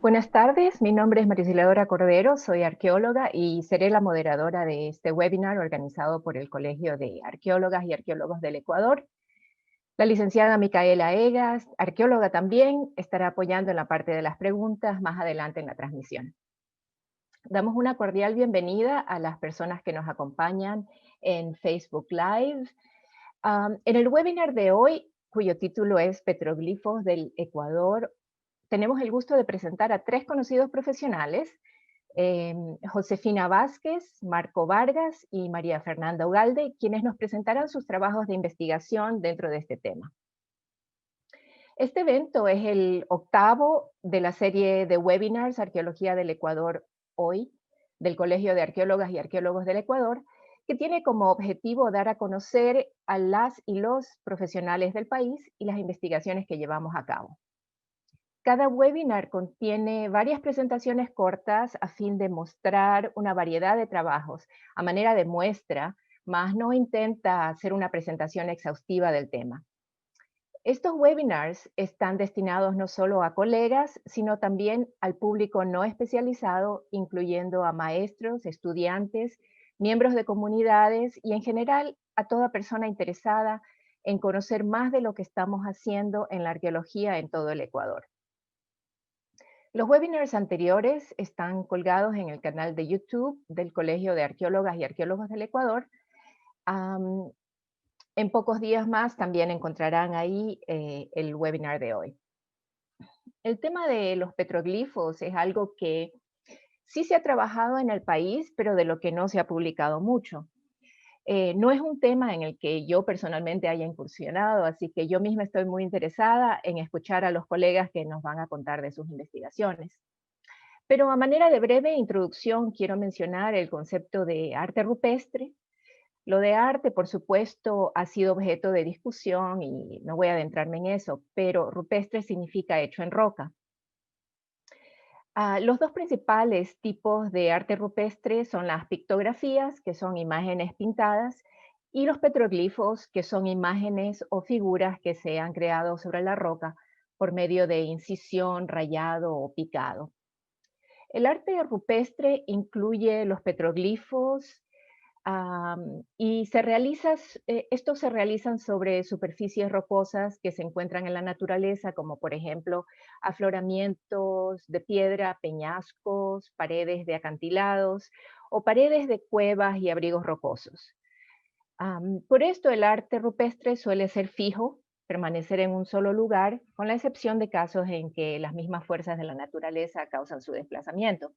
Buenas tardes, mi nombre es María Auxiliadora Cordero, soy arqueóloga y seré la moderadora de este webinar organizado por el Colegio de Arqueólogas y Arqueólogos del Ecuador. La licenciada Micaela Egas, arqueóloga también, estará apoyando en la parte de las preguntas más adelante en la transmisión. Damos una cordial bienvenida a las personas que nos acompañan en Facebook Live. En el webinar de hoy, cuyo título es Petroglifos del Ecuador, tenemos el gusto de presentar a tres conocidos profesionales, Josefina Vázquez, Marco Vargas y María Fernanda Ugalde, quienes nos presentarán sus trabajos de investigación dentro de este tema. Este evento es el octavo de la serie de webinars Arqueología del Ecuador hoy, del Colegio de Arqueólogas y Arqueólogos del Ecuador, que tiene como objetivo dar a conocer a las y los profesionales del país y las investigaciones que llevamos a cabo. Cada webinar contiene varias presentaciones cortas a fin de mostrar una variedad de trabajos a manera de muestra, mas no intenta hacer una presentación exhaustiva del tema. Estos webinars están destinados no solo a colegas, sino también al público no especializado, incluyendo a maestros, estudiantes, miembros de comunidades y en general a toda persona interesada en conocer más de lo que estamos haciendo en la arqueología en todo el Ecuador. Los webinars anteriores están colgados en el canal de YouTube del Colegio de Arqueólogas y Arqueólogos del Ecuador. En pocos días más también encontrarán ahí el webinar de hoy. El tema de los petroglifos es algo que sí se ha trabajado en el país, pero de lo que no se ha publicado mucho. No es un tema en el que yo personalmente haya incursionado, así que yo misma estoy muy interesada en escuchar a los colegas que nos van a contar de sus investigaciones. Pero a manera de breve introducción, quiero mencionar el concepto de arte rupestre. Lo de arte, por supuesto, ha sido objeto de discusión y no voy a adentrarme en eso, pero rupestre significa hecho en roca. Los dos principales tipos de arte rupestre son las pictografías, que son imágenes pintadas, y los petroglifos, que son imágenes o figuras que se han creado sobre la roca por medio de incisión, rayado o picado. El arte rupestre incluye los petroglifos y estos se realizan sobre superficies rocosas que se encuentran en la naturaleza, como por ejemplo afloramientos de piedra, peñascos, paredes de acantilados o paredes de cuevas y abrigos rocosos. Por esto el arte rupestre suele ser fijo, permanecer en un solo lugar, con la excepción de casos en que las mismas fuerzas de la naturaleza causan su desplazamiento.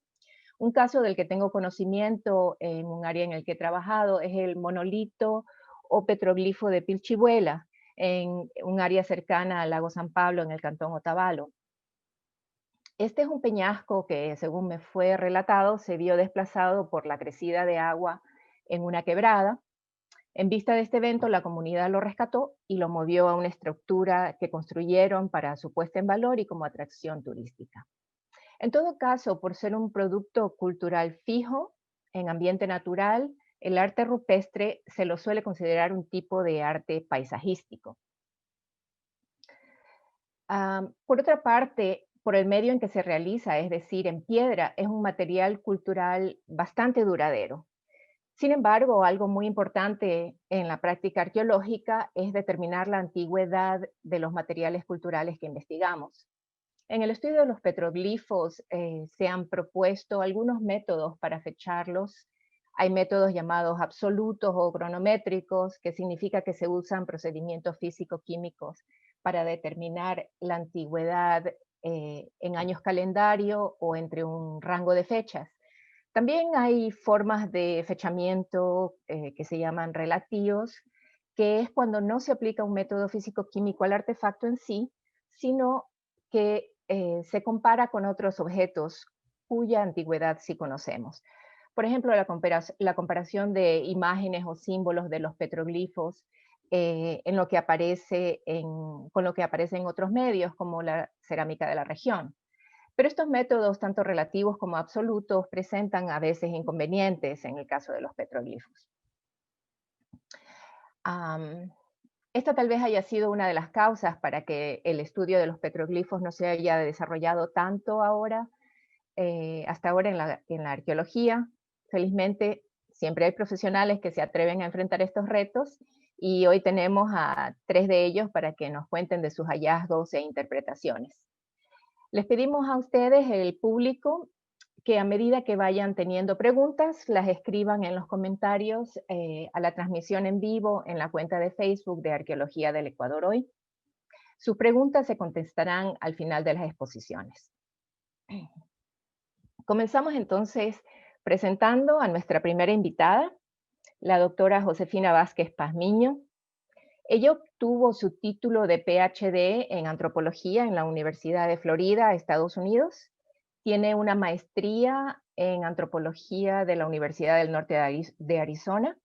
Un caso del que tengo conocimiento en un área en el que he trabajado es el monolito o petroglifo de Pilchihuela, en un área cercana al lago San Pablo, en el cantón Otavalo. Este es un peñasco que, según me fue relatado, se vio desplazado por la crecida de agua en una quebrada. En vista de este evento, la comunidad lo rescató y lo movió a una estructura que construyeron para su puesta en valor y como atracción turística. En todo caso, por ser un producto cultural fijo, en ambiente natural, el arte rupestre se lo suele considerar un tipo de arte paisajístico. Por otra parte, por el medio en que se realiza, es decir, en piedra, es un material cultural bastante duradero. Sin embargo, algo muy importante en la práctica arqueológica es determinar la antigüedad de los materiales culturales que investigamos. En el estudio de los petroglifos se han propuesto algunos métodos para fecharlos. Hay métodos llamados absolutos o cronométricos, que significa que se usan procedimientos físico-químicos para determinar la antigüedad en años calendario o entre un rango de fechas. También hay formas de fechamiento que se llaman relativos, que es cuando no se aplica un método físico-químico al artefacto en sí, sino que se compara con otros objetos cuya antigüedad sí conocemos. Por ejemplo, la comparación de imágenes o símbolos de los petroglifos con lo que aparece en otros medios, como la cerámica de la región. Pero estos métodos, tanto relativos como absolutos, presentan a veces inconvenientes en el caso de los petroglifos. Esta tal vez haya sido una de las causas para que el estudio de los petroglifos no se haya desarrollado tanto ahora, hasta ahora en la arqueología. Felizmente, siempre hay profesionales que se atreven a enfrentar estos retos y hoy tenemos a 3 de ellos para que nos cuenten de sus hallazgos e interpretaciones. Les pedimos a ustedes, el público, que a medida que vayan teniendo preguntas, las escriban en los comentarios a la transmisión en vivo en la cuenta de Facebook de Arqueología del Ecuador Hoy. Sus preguntas se contestarán al final de las exposiciones. Comenzamos entonces presentando a nuestra primera invitada, la doctora Josefina Vázquez Pazmiño. Ella obtuvo su título de PhD en antropología en la Universidad de Florida, Estados Unidos. Tiene una maestría en antropología de la Universidad del Norte de Arizona.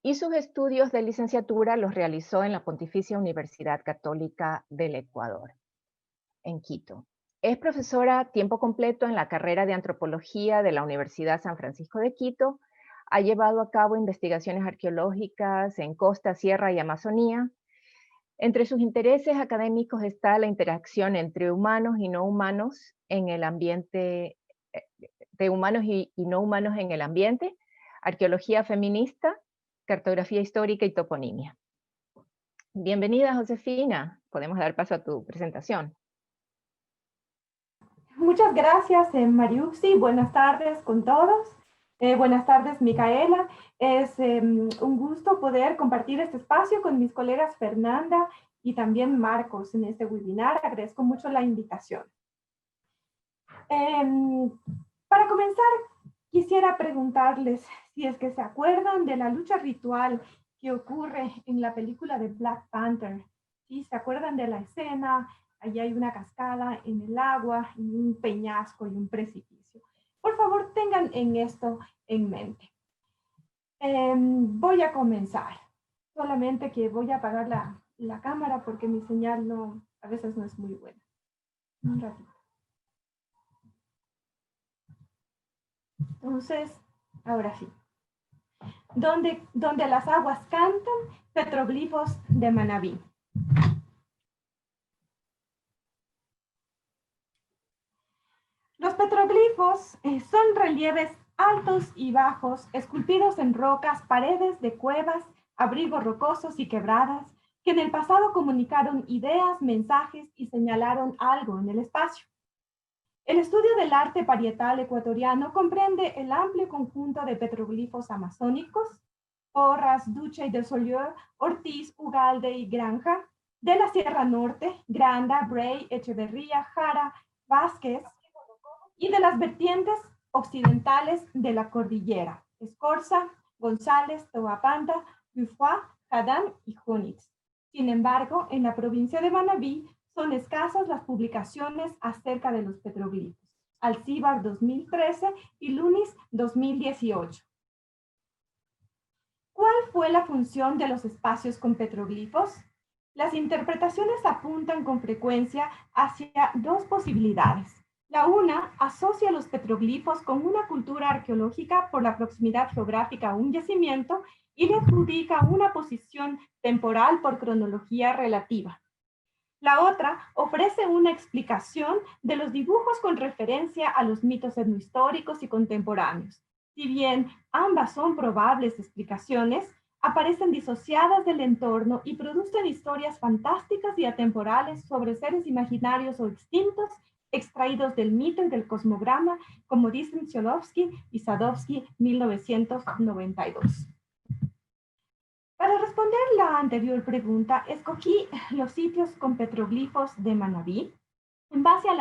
Y sus estudios de licenciatura los realizó en la Pontificia Universidad Católica del Ecuador, en Quito. Es profesora a tiempo completo en la carrera de antropología de la Universidad San Francisco de Quito. Ha llevado a cabo investigaciones arqueológicas en costa, sierra y Amazonía. Entre sus intereses académicos está la interacción entre humanos y no humanos en el ambiente, de humanos y no humanos en el ambiente, arqueología feminista, cartografía histórica y toponimia. Bienvenida, Josefina. Podemos dar paso a tu presentación. Muchas gracias, Mariuxi. Buenas tardes con todos. Buenas tardes, Micaela. Es un gusto poder compartir este espacio con mis colegas Fernanda y también Marcos en este webinar. Agradezco mucho la invitación. Para comenzar, quisiera preguntarles si es que se acuerdan de la lucha ritual que ocurre en la película de Black Panther. ¿Sí? ¿Se acuerdan de la escena? Allí hay una cascada en el agua y un peñasco y un precipicio. Por favor, tengan esto en mente. Voy a comenzar. Solamente que voy a apagar la cámara porque mi señal a veces no es muy buena. Un ratito. Entonces, ahora sí. Donde las aguas cantan, petroglifos de Manabí. Los petroglifos son relieves altos y bajos, esculpidos en rocas, paredes de cuevas, abrigos rocosos y quebradas, que en el pasado comunicaron ideas, mensajes y señalaron algo en el espacio. El estudio del arte parietal ecuatoriano comprende el amplio conjunto de petroglifos amazónicos, Porras, Duche y de Solier, Ortiz, Ugalde y Granja, de la Sierra Norte, Granda, Bray, Echeverría, Jara, Vázquez, y de las vertientes occidentales de la cordillera, Escorza, González, Toapanta, Bufoy, Jadán y Jonix. Sin embargo, en la provincia de Manabí son escasas las publicaciones acerca de los petroglifos. Alcíbar 2013 y Lunis 2018. ¿Cuál fue la función de los espacios con petroglifos? Las interpretaciones apuntan con frecuencia hacia dos posibilidades. La una asocia los petroglifos con una cultura arqueológica por la proximidad geográfica a un yacimiento y le adjudica una posición temporal por cronología relativa. La otra ofrece una explicación de los dibujos con referencia a los mitos etnohistóricos y contemporáneos. Si bien ambas son probables explicaciones, aparecen disociadas del entorno y producen historias fantásticas y atemporales sobre seres imaginarios o extintos extraídos del mito y del cosmograma, como dicen Tsiolkovsky y Sadovsky, 1992. Para responder la anterior pregunta, escogí los sitios con petroglifos de Manabí en base a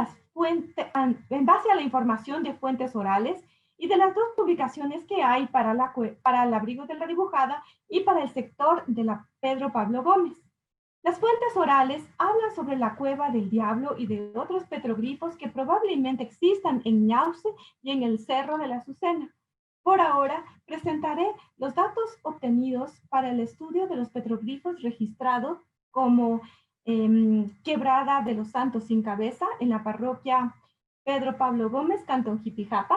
la información de fuentes orales y de las dos publicaciones que hay para el abrigo de la dibujada y para el sector de la Pedro Pablo Gómez. Las fuentes orales hablan sobre la Cueva del Diablo y de otros petroglifos que probablemente existan en Ñauce y en el Cerro de la Azucena. Por ahora, presentaré los datos obtenidos para el estudio de los petroglifos registrados como Quebrada de los Santos sin Cabeza en la parroquia Pedro Pablo Gómez, Cantón Jipijapa,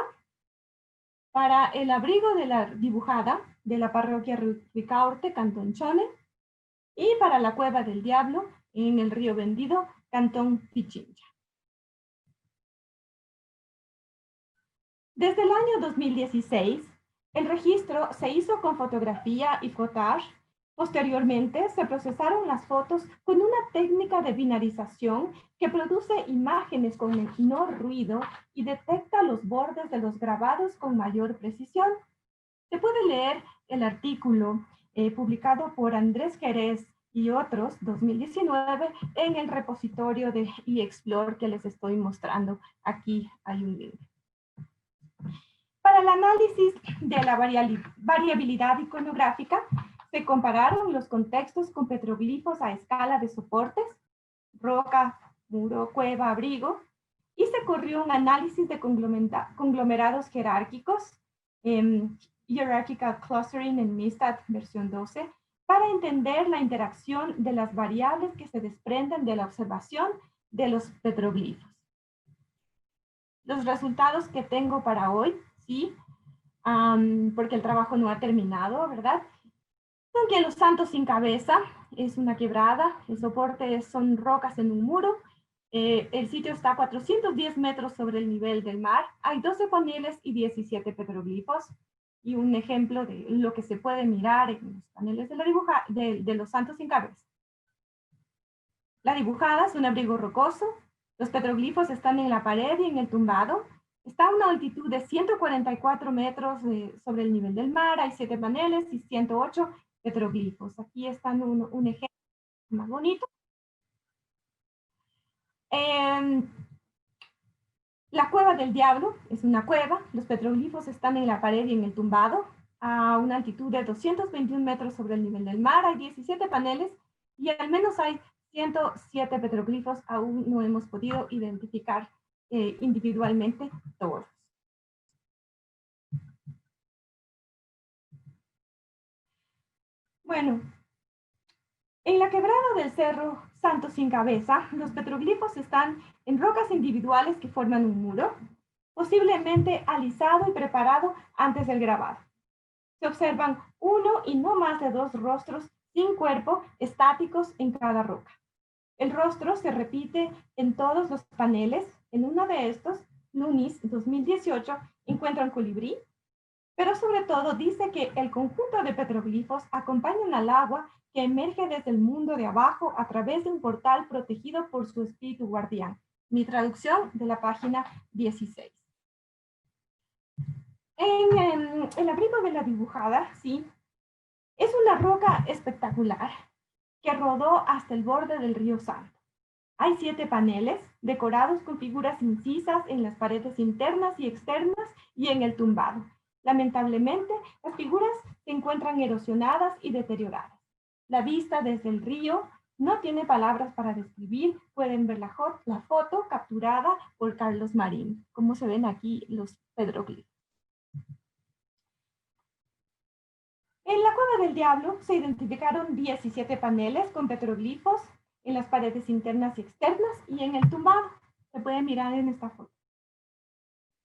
Para el abrigo de la dibujada de la parroquia Ricaurte, Cantón Chone, y para la Cueva del Diablo en el Río Vendido, Cantón Pichincha. Desde el año 2016, el registro se hizo con fotografía y footage. Posteriormente, se procesaron las fotos con una técnica de binarización que produce imágenes con menor ruido y detecta los bordes de los grabados con mayor precisión. Se puede leer el artículo publicado por Andrés Jerez y otros, 2019, en el repositorio de eExplore que les estoy mostrando. Aquí hay un link. Para el análisis de la variabilidad iconográfica, se compararon los contextos con petroglifos a escala de soportes, roca, muro, cueva, abrigo, y se corrió un análisis de conglomerados jerárquicos, Hierarchical Clustering en MISTAT versión 12, para entender la interacción de las variables que se desprenden de la observación de los petroglifos. Los resultados que tengo para hoy, sí, porque el trabajo no ha terminado, ¿verdad? Son que Los Santos sin cabeza es una quebrada, el soporte son rocas en un muro, el sitio está a 410 metros sobre el nivel del mar, hay 12 paneles y 17 petroglifos, y un ejemplo de lo que se puede mirar en los paneles de Los Santos sin cabeza. La dibujada es un abrigo rocoso, los petroglifos están en la pared y en el tumbado, está a una altitud de 144 metros sobre el nivel del mar, hay 7 paneles y 108 petroglifos. Aquí están un ejemplo más bonito. La Cueva del Diablo es una cueva, los petroglifos están en la pared y en el tumbado, a una altitud de 221 metros sobre el nivel del mar, hay 17 paneles y al menos hay 107 petroglifos, aún no hemos podido identificar individualmente todos. Bueno, en la quebrada del Cerro Santo sin Cabeza, los petroglifos están en rocas individuales que forman un muro, posiblemente alisado y preparado antes del grabado. Se observan uno y no más de 2 rostros sin cuerpo estáticos en cada roca. El rostro se repite en todos los paneles. En uno de estos, Nunes 2018, encuentra un colibrí, pero sobre todo dice que el conjunto de petroglifos acompañan al agua que emerge desde el mundo de abajo a través de un portal protegido por su espíritu guardián. Mi traducción de la página 16. En el abrigo de la dibujada, sí, es una roca espectacular que rodó hasta el borde del río Santo. Hay 7 paneles decorados con figuras incisas en las paredes internas y externas y en el tumbado. Lamentablemente, las figuras se encuentran erosionadas y deterioradas. La vista desde el río no tiene palabras para describir. Pueden ver la foto capturada por Carlos Marín, como se ven aquí los petroglifos. En la Cueva del Diablo se identificaron 17 paneles con petroglifos en las paredes internas y externas y en el tumbado. Se puede mirar en esta foto.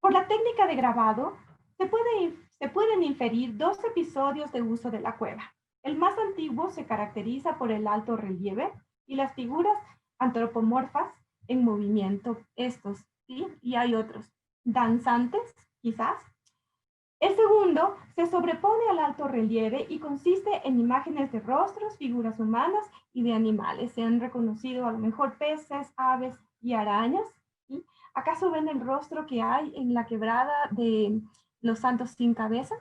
Por la técnica de grabado, se pueden inferir 2 episodios de uso de la cueva. El más antiguo se caracteriza por el alto relieve y las figuras antropomorfas en movimiento, estos, ¿sí? Y hay otros, danzantes, quizás. El segundo se sobrepone al alto relieve y consiste en imágenes de rostros, figuras humanas y de animales. Se han reconocido a lo mejor peces, aves y arañas. ¿Sí? ¿Acaso ven el rostro que hay en la quebrada de Los Santos sin cabeza?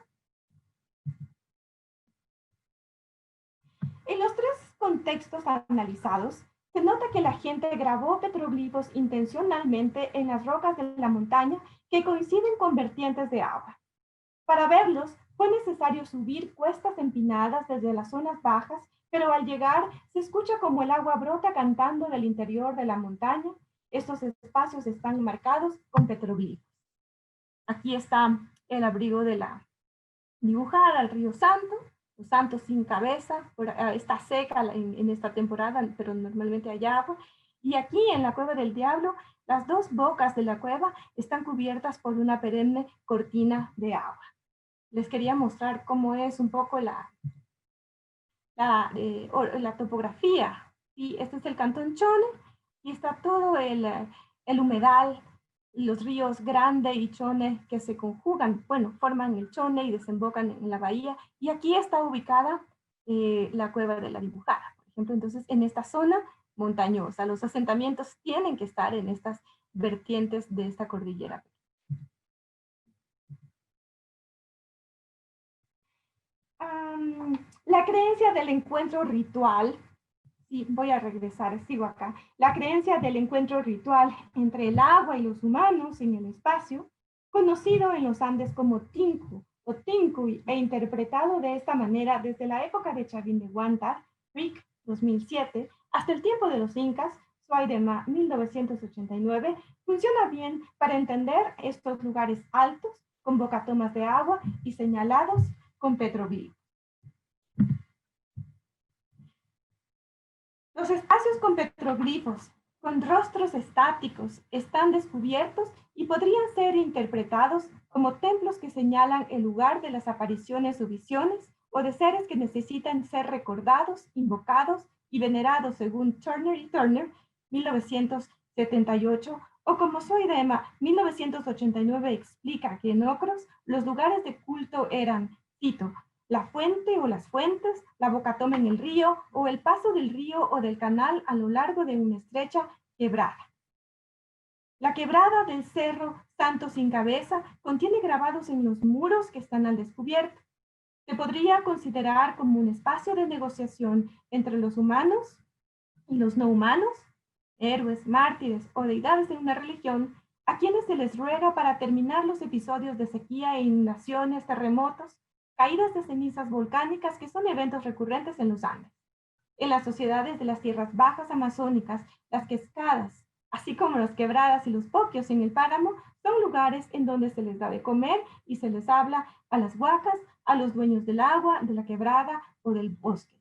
En los 3 contextos analizados, se nota que la gente grabó petroglifos intencionalmente en las rocas de la montaña que coinciden con vertientes de agua. Para verlos, fue necesario subir cuestas empinadas desde las zonas bajas, pero al llegar se escucha como el agua brota cantando del interior de la montaña. Estos espacios están marcados con petroglifos. Aquí está el abrigo de la dibujada, el río Santo, Los Santos sin cabeza, está seca en esta temporada, pero normalmente hay agua. Y aquí en la Cueva del Diablo, las 2 bocas de la cueva están cubiertas por una perenne cortina de agua. les quería mostrar cómo es un poco la topografía. Y este es el cantón Chone y está todo el humedal, los ríos Grande y Chone que se conjugan, bueno, forman el Chone y desembocan en la bahía. Y aquí está ubicada la cueva de la Dibujada, por ejemplo. Entonces, en esta zona montañosa, los asentamientos tienen que estar en estas vertientes de esta cordillera. La creencia del encuentro ritual, sí, voy a regresar, sigo acá. La creencia del encuentro ritual entre el agua y los humanos en el espacio, conocido en los Andes como Tinku o Tincuy, e interpretado de esta manera desde la época de Chavín de Huántar, Rick 2007, hasta el tiempo de los Incas, Suaidema 1989, funciona bien para entender estos lugares altos, con bocatomas de agua y señalados con petroglifos. Los espacios con petroglifos, con rostros estáticos, están descubiertos y podrían ser interpretados como templos que señalan el lugar de las apariciones o visiones o de seres que necesitan ser recordados, invocados y venerados según Turner y Turner, 1978, o como Soidema, 1989, explica que en Ocros los lugares de culto eran, cito, la fuente o las fuentes, la bocatoma en el río o el paso del río o del canal a lo largo de una estrecha quebrada. La quebrada del cerro Santo Sin Cabeza contiene grabados en los muros que están al descubierto. Se podría considerar como un espacio de negociación entre los humanos y los no humanos, héroes, mártires o deidades de una religión, a quienes se les ruega para terminar los episodios de sequía e inundaciones, terremotos, caídas de cenizas volcánicas que son eventos recurrentes en los Andes. En las sociedades de las tierras bajas amazónicas, las cascadas, así como las quebradas y los poquios en el páramo, son lugares en donde se les da de comer y se les habla a las huacas, a los dueños del agua, de la quebrada o del bosque.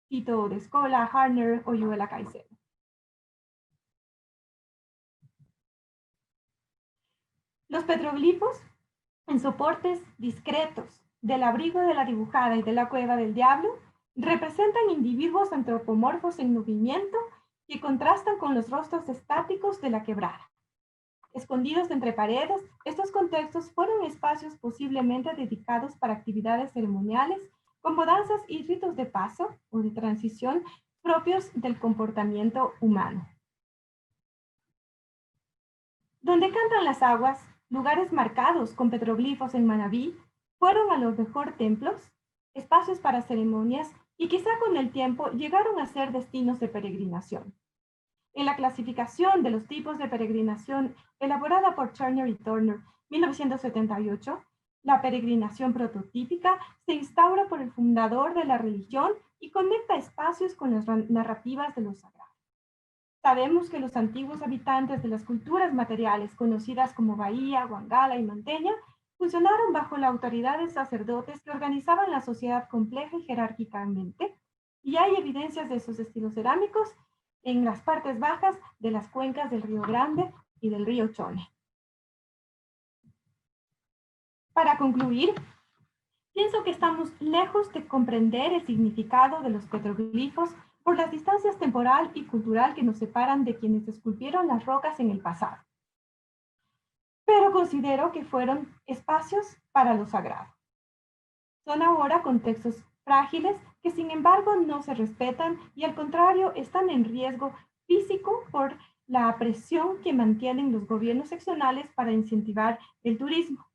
Cito de Escola, Harner o Yuela Caicedo. Los petroglifos, en soportes discretos del abrigo de la Dibujada y de la Cueva del Diablo, representan individuos antropomorfos en movimiento que contrastan con los rostros estáticos de la quebrada. Escondidos entre paredes, estos contextos fueron espacios posiblemente dedicados para actividades ceremoniales como danzas y ritos de paso o de transición propios del comportamiento humano. Donde cantan las aguas, lugares marcados con petroglifos en Manabí, fueron a lo mejor templos, espacios para ceremonias y quizá con el tiempo llegaron a ser destinos de peregrinación. En la clasificación de los tipos de peregrinación elaborada por Turner y Turner, 1978, la peregrinación prototípica se instaura por el fundador de la religión y conecta espacios con las narrativas de los sagrados. Sabemos que los antiguos habitantes de las culturas materiales conocidas como Bahía, Huangala y Manteña funcionaron bajo la autoridad de sacerdotes que organizaban la sociedad compleja y jerárquicamente, y hay evidencias de sus estilos cerámicos en las partes bajas de las cuencas del Río Grande y del Río Chone. Para concluir, pienso que estamos lejos de comprender el significado de los petroglifos por las distancias temporal y cultural que nos separan de quienes esculpieron las rocas en el pasado. Pero considero que fueron espacios para lo sagrado. Son ahora contextos frágiles que sin embargo no se respetan y al contrario están en riesgo físico por la presión que mantienen los gobiernos seccionales para incentivar el turismo.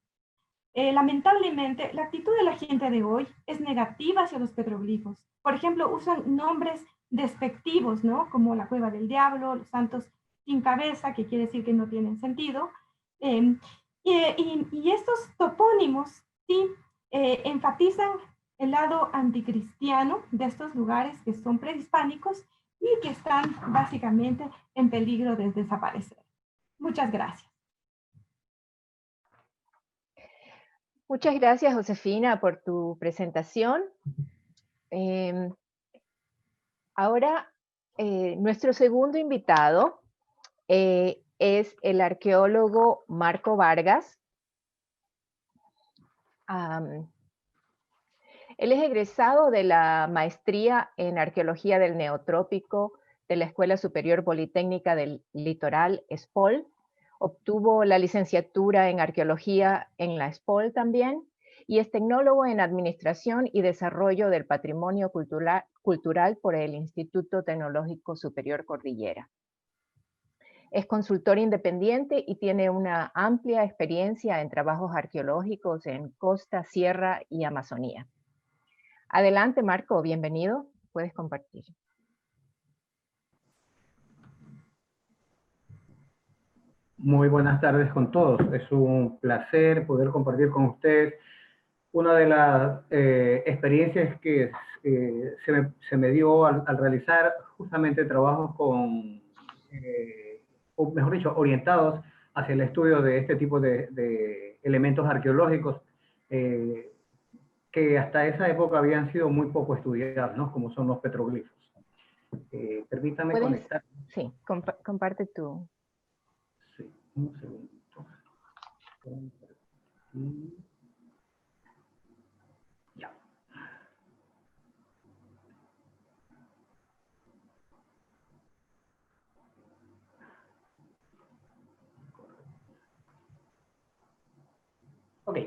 Lamentablemente, la actitud de la gente de hoy es negativa hacia los petroglifos. Por ejemplo, usan nombres despectivos, ¿no? Como la Cueva del Diablo, los santos sin cabeza, que quiere decir que no tienen sentido. Y estos topónimos, sí, enfatizan el lado anticristiano de estos lugares que son prehispánicos y que están básicamente en peligro de desaparecer. Muchas gracias. Muchas gracias, Josefina, por tu presentación. Ahora, nuestro segundo invitado es el arqueólogo Marco Vargas. Él es egresado de la maestría en Arqueología del Neotrópico de la Escuela Superior Politécnica del Litoral, ESPOL. Obtuvo la licenciatura en Arqueología en la ESPOL también, y es tecnólogo en Administración y Desarrollo del Patrimonio Cultural por el Instituto Tecnológico Superior Cordillera. Es consultor independiente y tiene una amplia experiencia en trabajos arqueológicos en costa, sierra y Amazonía. Adelante, Marco, bienvenido. Puedes compartir. Muy buenas tardes con todos. Es un placer poder compartir con ustedes una de las experiencias que se me dio al realizar justamente trabajos con, o mejor dicho, orientados hacia el estudio de este tipo de elementos arqueológicos que hasta esa época habían sido muy poco estudiados, ¿no? Como son los petroglifos. Permítame conectar. Sí, comparte tú. Sí, un segundito. Ya. Ok.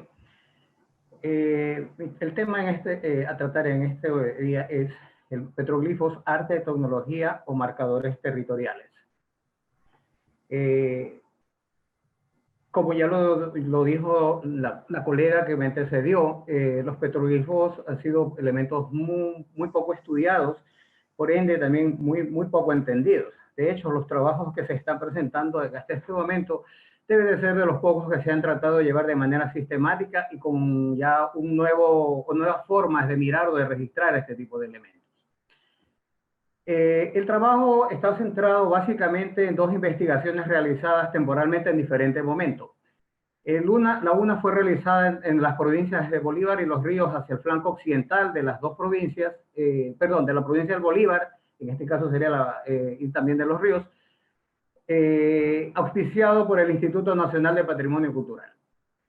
El tema a tratar en este día es el petroglifos, arte, tecnología o marcadores territoriales. Como ya lo dijo la colega que me antecedió, los petroglifos han sido elementos muy poco estudiados, por ende también muy poco entendidos. De hecho, los trabajos que se están presentando hasta este momento deben de ser de los pocos que se han tratado de llevar de manera sistemática y con ya nuevas formas de mirar o de registrar este tipo de elementos. El trabajo está centrado básicamente en dos investigaciones realizadas temporalmente en diferentes momentos. La una fue realizada en las provincias de Bolívar y Los Ríos hacia el flanco occidental de las dos provincias, de la provincia del Bolívar, en este caso sería y también de Los Ríos, auspiciado por el Instituto Nacional de Patrimonio Cultural.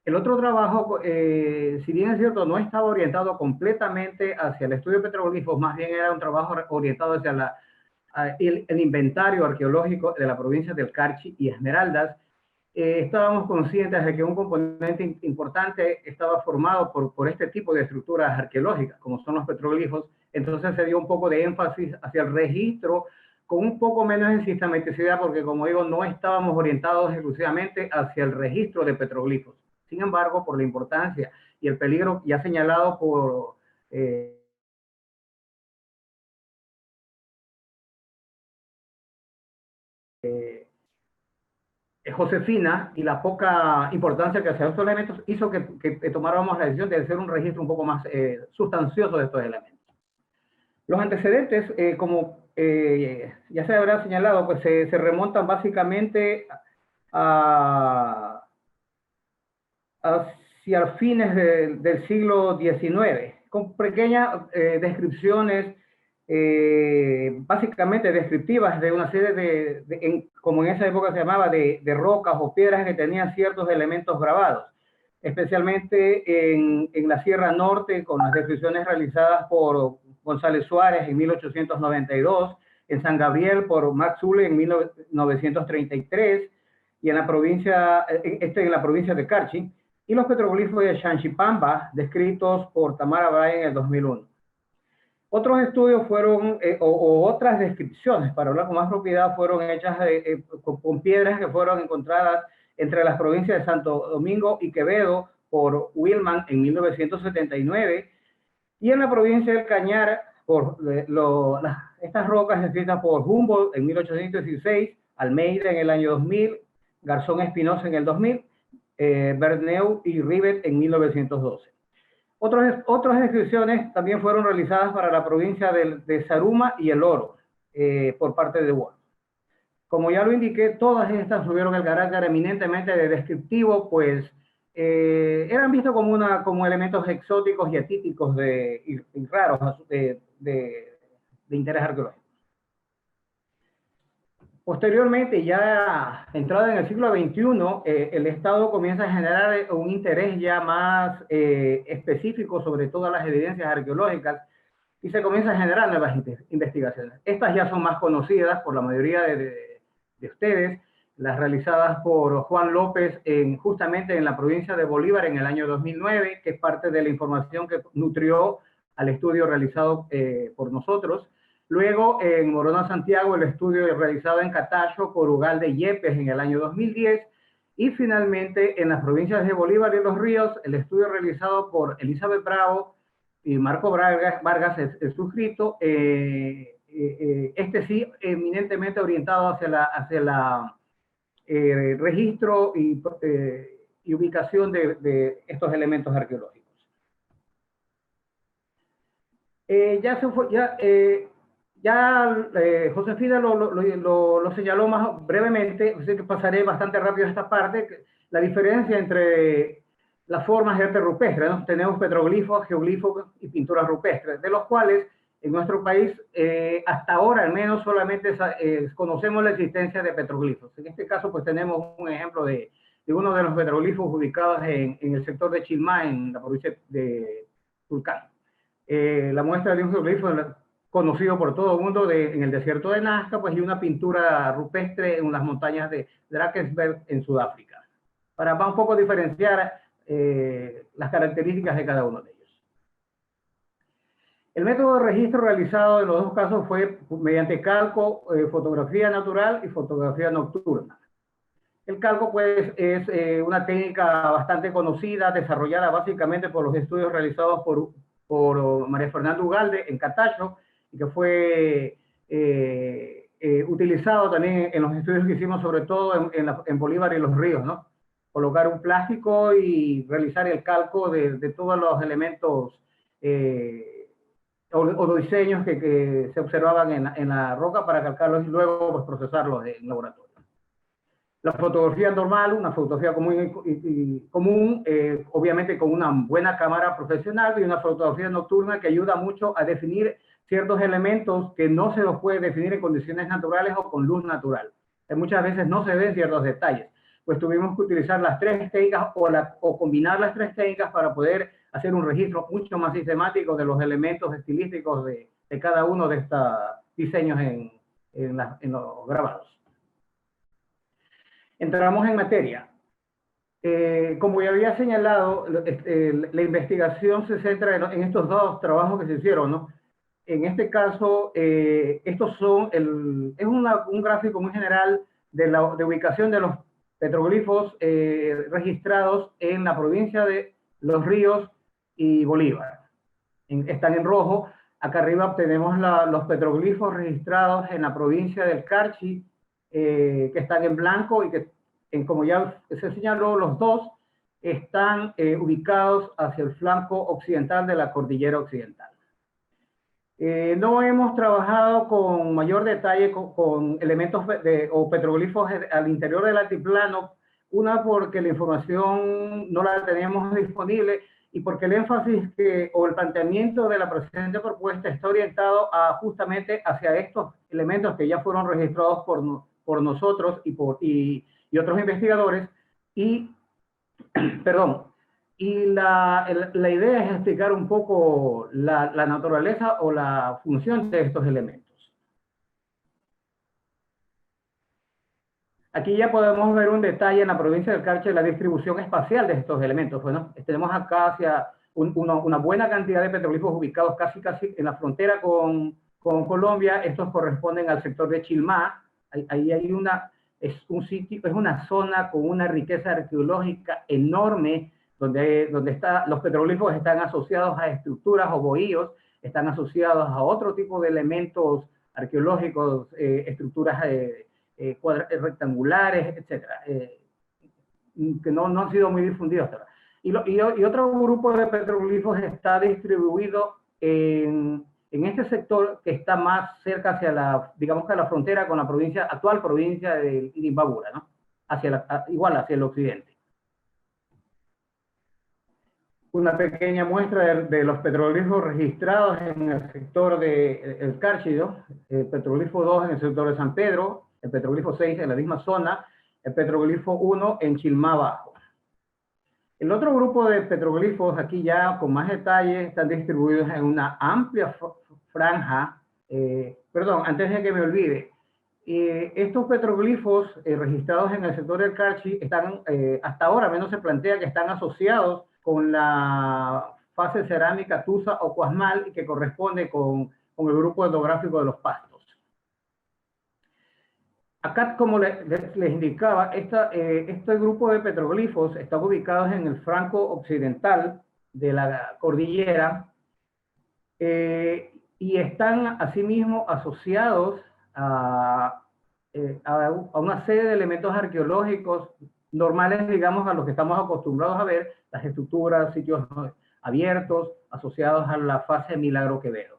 El otro trabajo, si bien es cierto, no estaba orientado completamente hacia el estudio de petroglifos, más bien era un trabajo orientado hacia el inventario arqueológico de la provincia del Carchi y Esmeraldas. Estábamos conscientes de que un componente importante estaba formado por este tipo de estructuras arqueológicas, como son los petroglifos. Entonces se dio un poco de énfasis hacia el registro, con un poco menos de sistematicidad, porque como digo, no estábamos orientados exclusivamente hacia el registro de petroglifos. Sin embargo, por la importancia y el peligro ya señalado por Josefina y la poca importancia que se da a estos elementos hizo que tomáramos la decisión de hacer un registro un poco más sustancioso de estos elementos. Los antecedentes, como ya se habrá señalado, pues se remontan básicamente hacia fines del siglo XIX, con pequeñas descripciones básicamente descriptivas de una serie como en esa época se llamaba, de rocas o piedras que tenían ciertos elementos grabados, especialmente en la Sierra Norte, con las descripciones realizadas por González Suárez en 1892, en San Gabriel por Max Zule en 1933, y en la provincia de Carchi, y los petroglifos de Xanxipamba, descritos por Tamara Bray en el 2001. Otros estudios fueron, otras descripciones, para hablar con más propiedad, fueron hechas con piedras que fueron encontradas entre las provincias de Santo Domingo y Quevedo por Willman en 1979, y en la provincia del Cañar por estas rocas descritas por Humboldt en 1816, Almeida en el año 2000, Garzón Espinosa en el 2000, Berneu y Rivet en 1912. Otras descripciones también fueron realizadas para la provincia de Zaruma y El Oro, por parte de Wall. Como ya lo indiqué, todas estas tuvieron el carácter eminentemente descriptivo, pues eran vistos como elementos exóticos y atípicos y raros de interés arqueológico. Posteriormente, ya entrado en el siglo XXI, el Estado comienza a generar un interés ya más específico sobre todas las evidencias arqueológicas y se comienza a generar nuevas investigaciones. Estas ya son más conocidas por la mayoría de ustedes, las realizadas por Juan López justamente en la provincia de Bolívar en el año 2009, que es parte de la información que nutrió al estudio realizado por nosotros. Luego, en Morona, Santiago, el estudio realizado en Catacho por Ugalde y Yepes en el año 2010. Y finalmente, en las provincias de Bolívar y Los Ríos, el estudio realizado por Elizabeth Bravo y Marco Vargas es suscrito. Este sí, eminentemente orientado hacia la registro y ubicación de estos elementos arqueológicos. Josefina lo señaló más brevemente, así que pasaré bastante rápido esta parte, la diferencia entre las formas de arte rupestre, ¿no? Tenemos petroglifos, geoglifos y pinturas rupestres, de los cuales en nuestro país, hasta ahora al menos, solamente conocemos la existencia de petroglifos. En este caso, pues tenemos un ejemplo de uno de los petroglifos ubicados en el sector de Chilmá, en la provincia de Tulcán. La muestra de un geoglifo conocido por todo el mundo en el desierto de Nazca, pues, y una pintura rupestre en las montañas de Drakensberg en Sudáfrica, para un poco diferenciar las características de cada uno de ellos. El método de registro realizado en los dos casos fue mediante calco, fotografía natural y fotografía nocturna. El calco, pues, es una técnica bastante conocida, desarrollada básicamente por los estudios realizados por María Fernanda Ugalde en Catacho, y que fue utilizado también en los estudios que hicimos, sobre todo en Bolívar y Los Ríos, ¿no? Colocar un plástico y realizar el calco de todos los elementos o diseños que se observaban en la roca para calcarlos y luego, pues, procesarlos en laboratorio. La fotografía normal, una fotografía común, obviamente con una buena cámara profesional, y una fotografía nocturna que ayuda mucho a definir ciertos elementos que no se los puede definir en condiciones naturales o con luz natural. Muchas veces no se ven ciertos detalles. Pues tuvimos que utilizar las tres técnicas o combinar las tres técnicas para poder hacer un registro mucho más sistemático de los elementos estilísticos de cada uno de estos diseños en los grabados. Entramos en materia. Como ya había señalado, la investigación se centra en estos dos trabajos que se hicieron, ¿no? En este caso, estos son es un gráfico muy general de ubicación de los petroglifos registrados en la provincia de Los Ríos y Bolívar. Están en rojo. Acá arriba tenemos los petroglifos registrados en la provincia del Carchi, que están en blanco y que, como ya se señaló, los dos están ubicados hacia el flanco occidental de la cordillera occidental. No hemos trabajado con mayor detalle con elementos o petroglifos al interior del altiplano, una porque la información no la tenemos disponible y porque el énfasis o el planteamiento de la presente propuesta está orientado justamente hacia estos elementos que ya fueron registrados por nosotros y otros investigadores, perdón, y la idea es explicar un poco la naturaleza o la función de estos elementos. Aquí ya podemos ver un detalle en la provincia del Carchi de la distribución espacial de estos elementos. Bueno, tenemos acá hacia una buena cantidad de petroglifos ubicados casi en la frontera con Colombia. Estos corresponden al sector de Chilmá. Ahí hay es una zona con una riqueza arqueológica enorme, donde los petroglifos están asociados a estructuras o bohíos, están asociados a otro tipo de elementos arqueológicos, estructuras rectangulares, etcétera, que no han sido muy difundidos hasta ahora. Y otro grupo de petroglifos está distribuido en este sector que está más cerca hacia digamos que a la frontera con la actual provincia de Imbabura, ¿no? Igual hacia el occidente. Una pequeña muestra de los petroglifos registrados en el sector del Carchi, el petroglifo 2 en el sector de San Pedro, el petroglifo 6 en la misma zona, el petroglifo 1 en Chilmá Bajo. El otro grupo de petroglifos, aquí ya con más detalle, están distribuidos en una amplia franja. Perdón, antes de que me olvide, estos petroglifos registrados en el sector del Carchi están, hasta ahora menos se plantea que están asociados con la fase cerámica Tusa o Cuasmal y que corresponde con el grupo etnográfico de los Pastos. Acá, como les indicaba, este grupo de petroglifos están ubicados en el flanco occidental de la cordillera y están asimismo asociados a una serie de elementos arqueológicos normales, digamos, a los que estamos acostumbrados a ver, las estructuras, sitios abiertos, asociados a la fase Milagro Quevedo.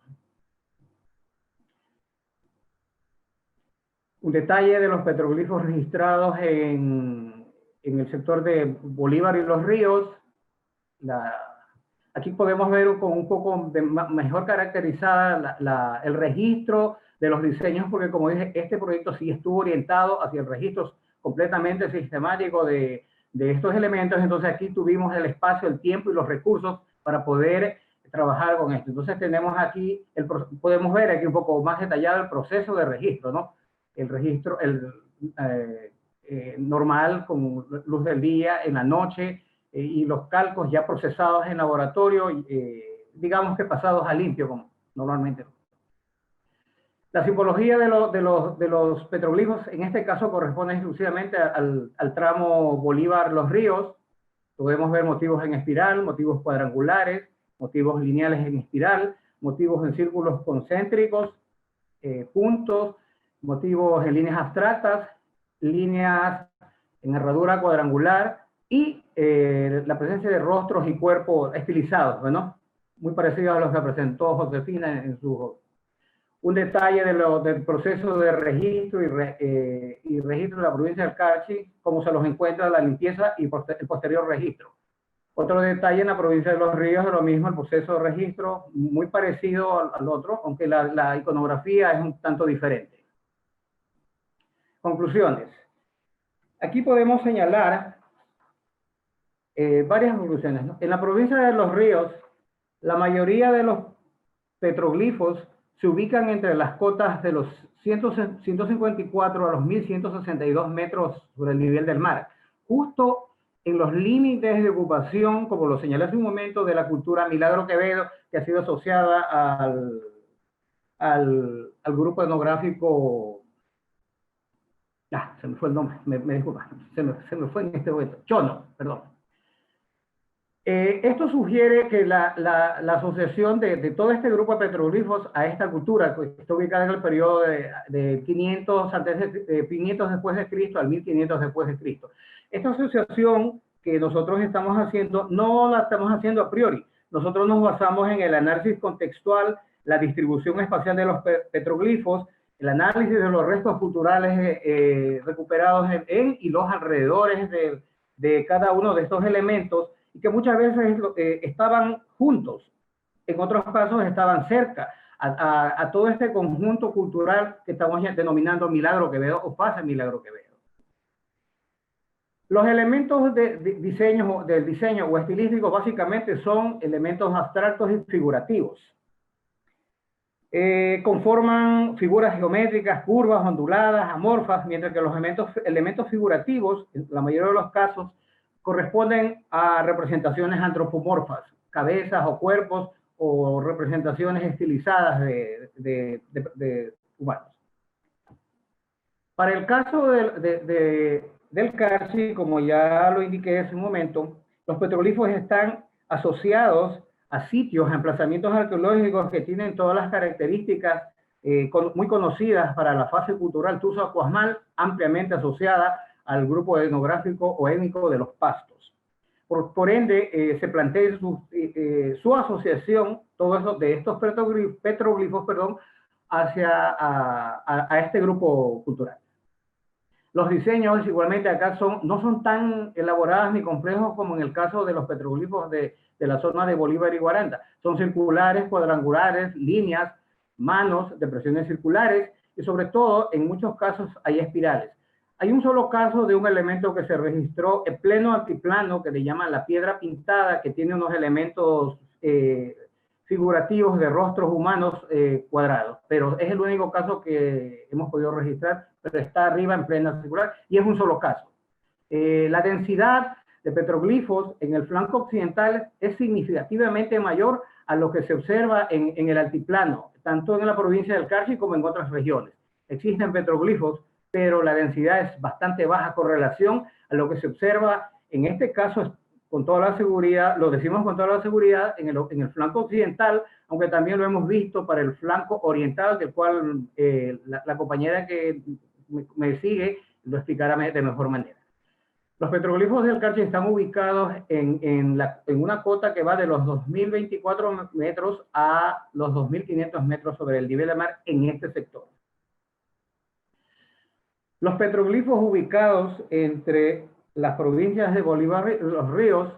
Un detalle de los petroglifos registrados en el sector de Bolívar y Los Ríos. Aquí podemos ver con un poco mejor caracterizada el registro de los diseños, porque como dije, este proyecto sí estuvo orientado hacia el registro completamente sistemático de estos elementos. Entonces aquí tuvimos el espacio, el tiempo y los recursos para poder trabajar con esto. Entonces tenemos aquí, podemos ver aquí un poco más detallado el proceso de registro, ¿no? El registro normal con luz del día, en la noche, y los calcos ya procesados en laboratorio, digamos que pasados a limpio, como normalmente. La simbología de los petroglifos, en este caso, corresponde exclusivamente al tramo Bolívar-Los Ríos. Podemos ver motivos en espiral, motivos cuadrangulares, motivos lineales en espiral, motivos en círculos concéntricos, puntos, motivos en líneas abstractas, líneas en herradura cuadrangular y la presencia de rostros y cuerpos estilizados, ¿no? Muy parecidos a los que presentó Josefina en su... Un detalle del proceso de registro y registro de la provincia del Carchi, cómo se los encuentra la limpieza y el posterior registro. Otro detalle en la provincia de Los Ríos es lo mismo, el proceso de registro, muy parecido al otro, aunque la iconografía es un tanto diferente. Conclusiones. Aquí podemos señalar varias conclusiones, ¿no? En la provincia de Los Ríos, la mayoría de los petroglifos se ubican entre las cotas de los 154 a los 1162 metros sobre el nivel del mar, justo en los límites de ocupación, como lo señalé hace un momento, de la cultura Milagro Quevedo, que ha sido asociada al grupo etnográfico. Se me fue el nombre, me disculpa, se me fue en este momento. Chono, perdón. Esto sugiere que la asociación de todo este grupo de petroglifos a esta cultura, que está ubicada en el periodo de 500 después de Cristo al 1500 después de Cristo. Esta asociación que nosotros estamos haciendo, no la estamos haciendo a priori. Nosotros nos basamos en el análisis contextual, la distribución espacial de los petroglifos, el análisis de los restos culturales recuperados en y los alrededores de cada uno de estos elementos, y que muchas veces estaban juntos, en otros casos estaban cerca a todo este conjunto cultural que estamos denominando Milagro Quevedo o fase Milagro Quevedo. Los elementos del diseño o estilístico básicamente son elementos abstractos y figurativos. Conforman figuras geométricas, curvas, onduladas, amorfas, mientras que los elementos figurativos, en la mayoría de los casos, corresponden a representaciones antropomorfas, cabezas o cuerpos o representaciones estilizadas de humanos. Para el caso del Carchi, como ya lo indiqué hace un momento, los petroglifos están asociados a sitios, a emplazamientos arqueológicos que tienen todas las características muy conocidas para la fase cultural Tusa-Cuasmal, ampliamente asociada al grupo etnográfico o étnico de los Pastos. Por ende, se plantea su asociación, todo eso, de estos petroglifos, hacia este grupo cultural. Los diseños, igualmente, acá no son tan elaborados ni complejos como en el caso de los petroglifos de la zona de Bolívar y Guaranda. Son circulares, cuadrangulares, líneas, manos, depresiones circulares, y sobre todo en muchos casos hay espirales. Hay un solo caso de un elemento que se registró en pleno altiplano, que le llaman la piedra pintada, que tiene unos elementos figurativos de rostros humanos cuadrados, pero es el único caso que hemos podido registrar, pero está arriba en plena circular, y es un solo caso. La densidad de petroglifos en el flanco occidental es significativamente mayor a lo que se observa en el altiplano, tanto en la provincia del Carchi como en otras regiones. Existen petroglifos, pero la densidad es bastante baja con relación a lo que se observa, en este caso, con toda la seguridad, lo decimos con toda la seguridad, en el flanco occidental, aunque también lo hemos visto para el flanco oriental, del cual la compañera que me sigue lo explicará de mejor manera. Los petroglifos del Carchi están ubicados en una cota que va de los 2.024 metros a los 2.500 metros sobre el nivel del mar en este sector. Los petroglifos ubicados entre las provincias de Bolívar y Los Ríos,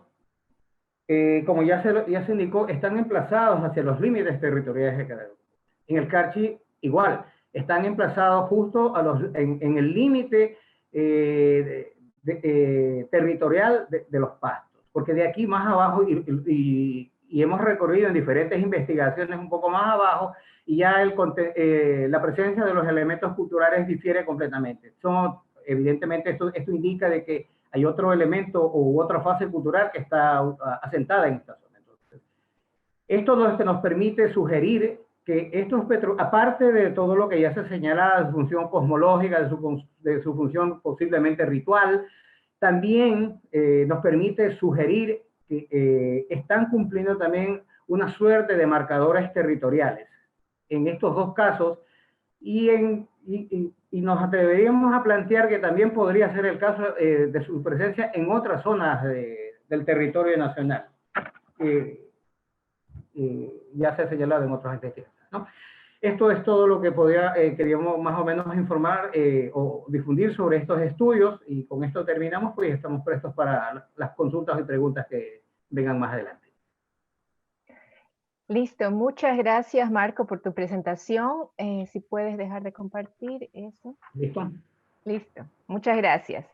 como ya se indicó, están emplazados hacia los límites territoriales de cada uno. En el Carchi, igual, están emplazados justo en el límite territorial de los pastos, porque de aquí más abajo, y hemos recorrido en diferentes investigaciones un poco más abajo, y ya la presencia de los elementos culturales difiere completamente. Evidentemente esto indica de que hay otro elemento u otra fase cultural que está asentada en esta zona. Entonces, esto nos permite sugerir que estos aparte de todo lo que ya se señala de su función cosmológica, de su función posiblemente ritual, también nos permite sugerir que están cumpliendo también una suerte de marcadores territoriales en estos dos casos, y nos atreveríamos a plantear que también podría ser el caso de su presencia en otras zonas del territorio nacional. Ya se ha señalado en otros investigaciones, ¿no? Esto es todo lo que queríamos más o menos informar o difundir sobre estos estudios, y con esto terminamos, pues estamos prestos para las consultas y preguntas que vengan más adelante. Listo, muchas gracias Marco por tu presentación. Si puedes dejar de compartir eso. ¿Listo? Listo, muchas gracias.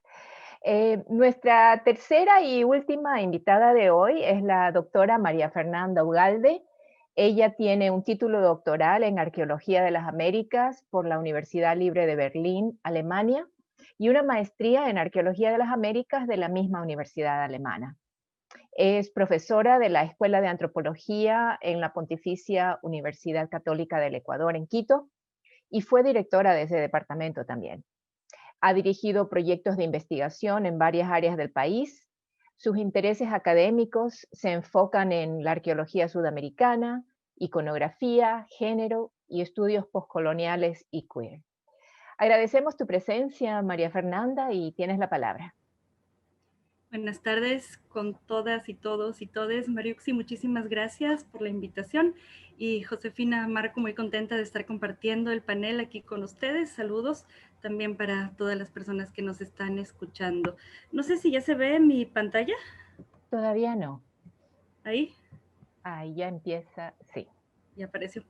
Nuestra tercera y última invitada de hoy es la doctora María Fernanda Ugalde. Ella tiene un título doctoral en Arqueología de las Américas por la Universidad Libre de Berlín, Alemania, y una maestría en Arqueología de las Américas de la misma universidad alemana. Es profesora de la Escuela de Antropología en la Pontificia Universidad Católica del Ecuador en Quito, y fue directora de ese departamento también. Ha dirigido proyectos de investigación en varias áreas del país. Sus intereses académicos se enfocan en la arqueología sudamericana, iconografía, género y estudios postcoloniales y queer. Agradecemos tu presencia, María Fernanda, y tienes la palabra. Buenas tardes con todas y todos y todes. Mariuxi, muchísimas gracias por la invitación. Y Josefina, Marco, muy contenta de estar compartiendo el panel aquí con ustedes. Saludos también para todas las personas que nos están escuchando. No sé si ya se ve mi pantalla. Todavía no. ¿Ahí? Ahí ya empieza, sí. Ya apareció.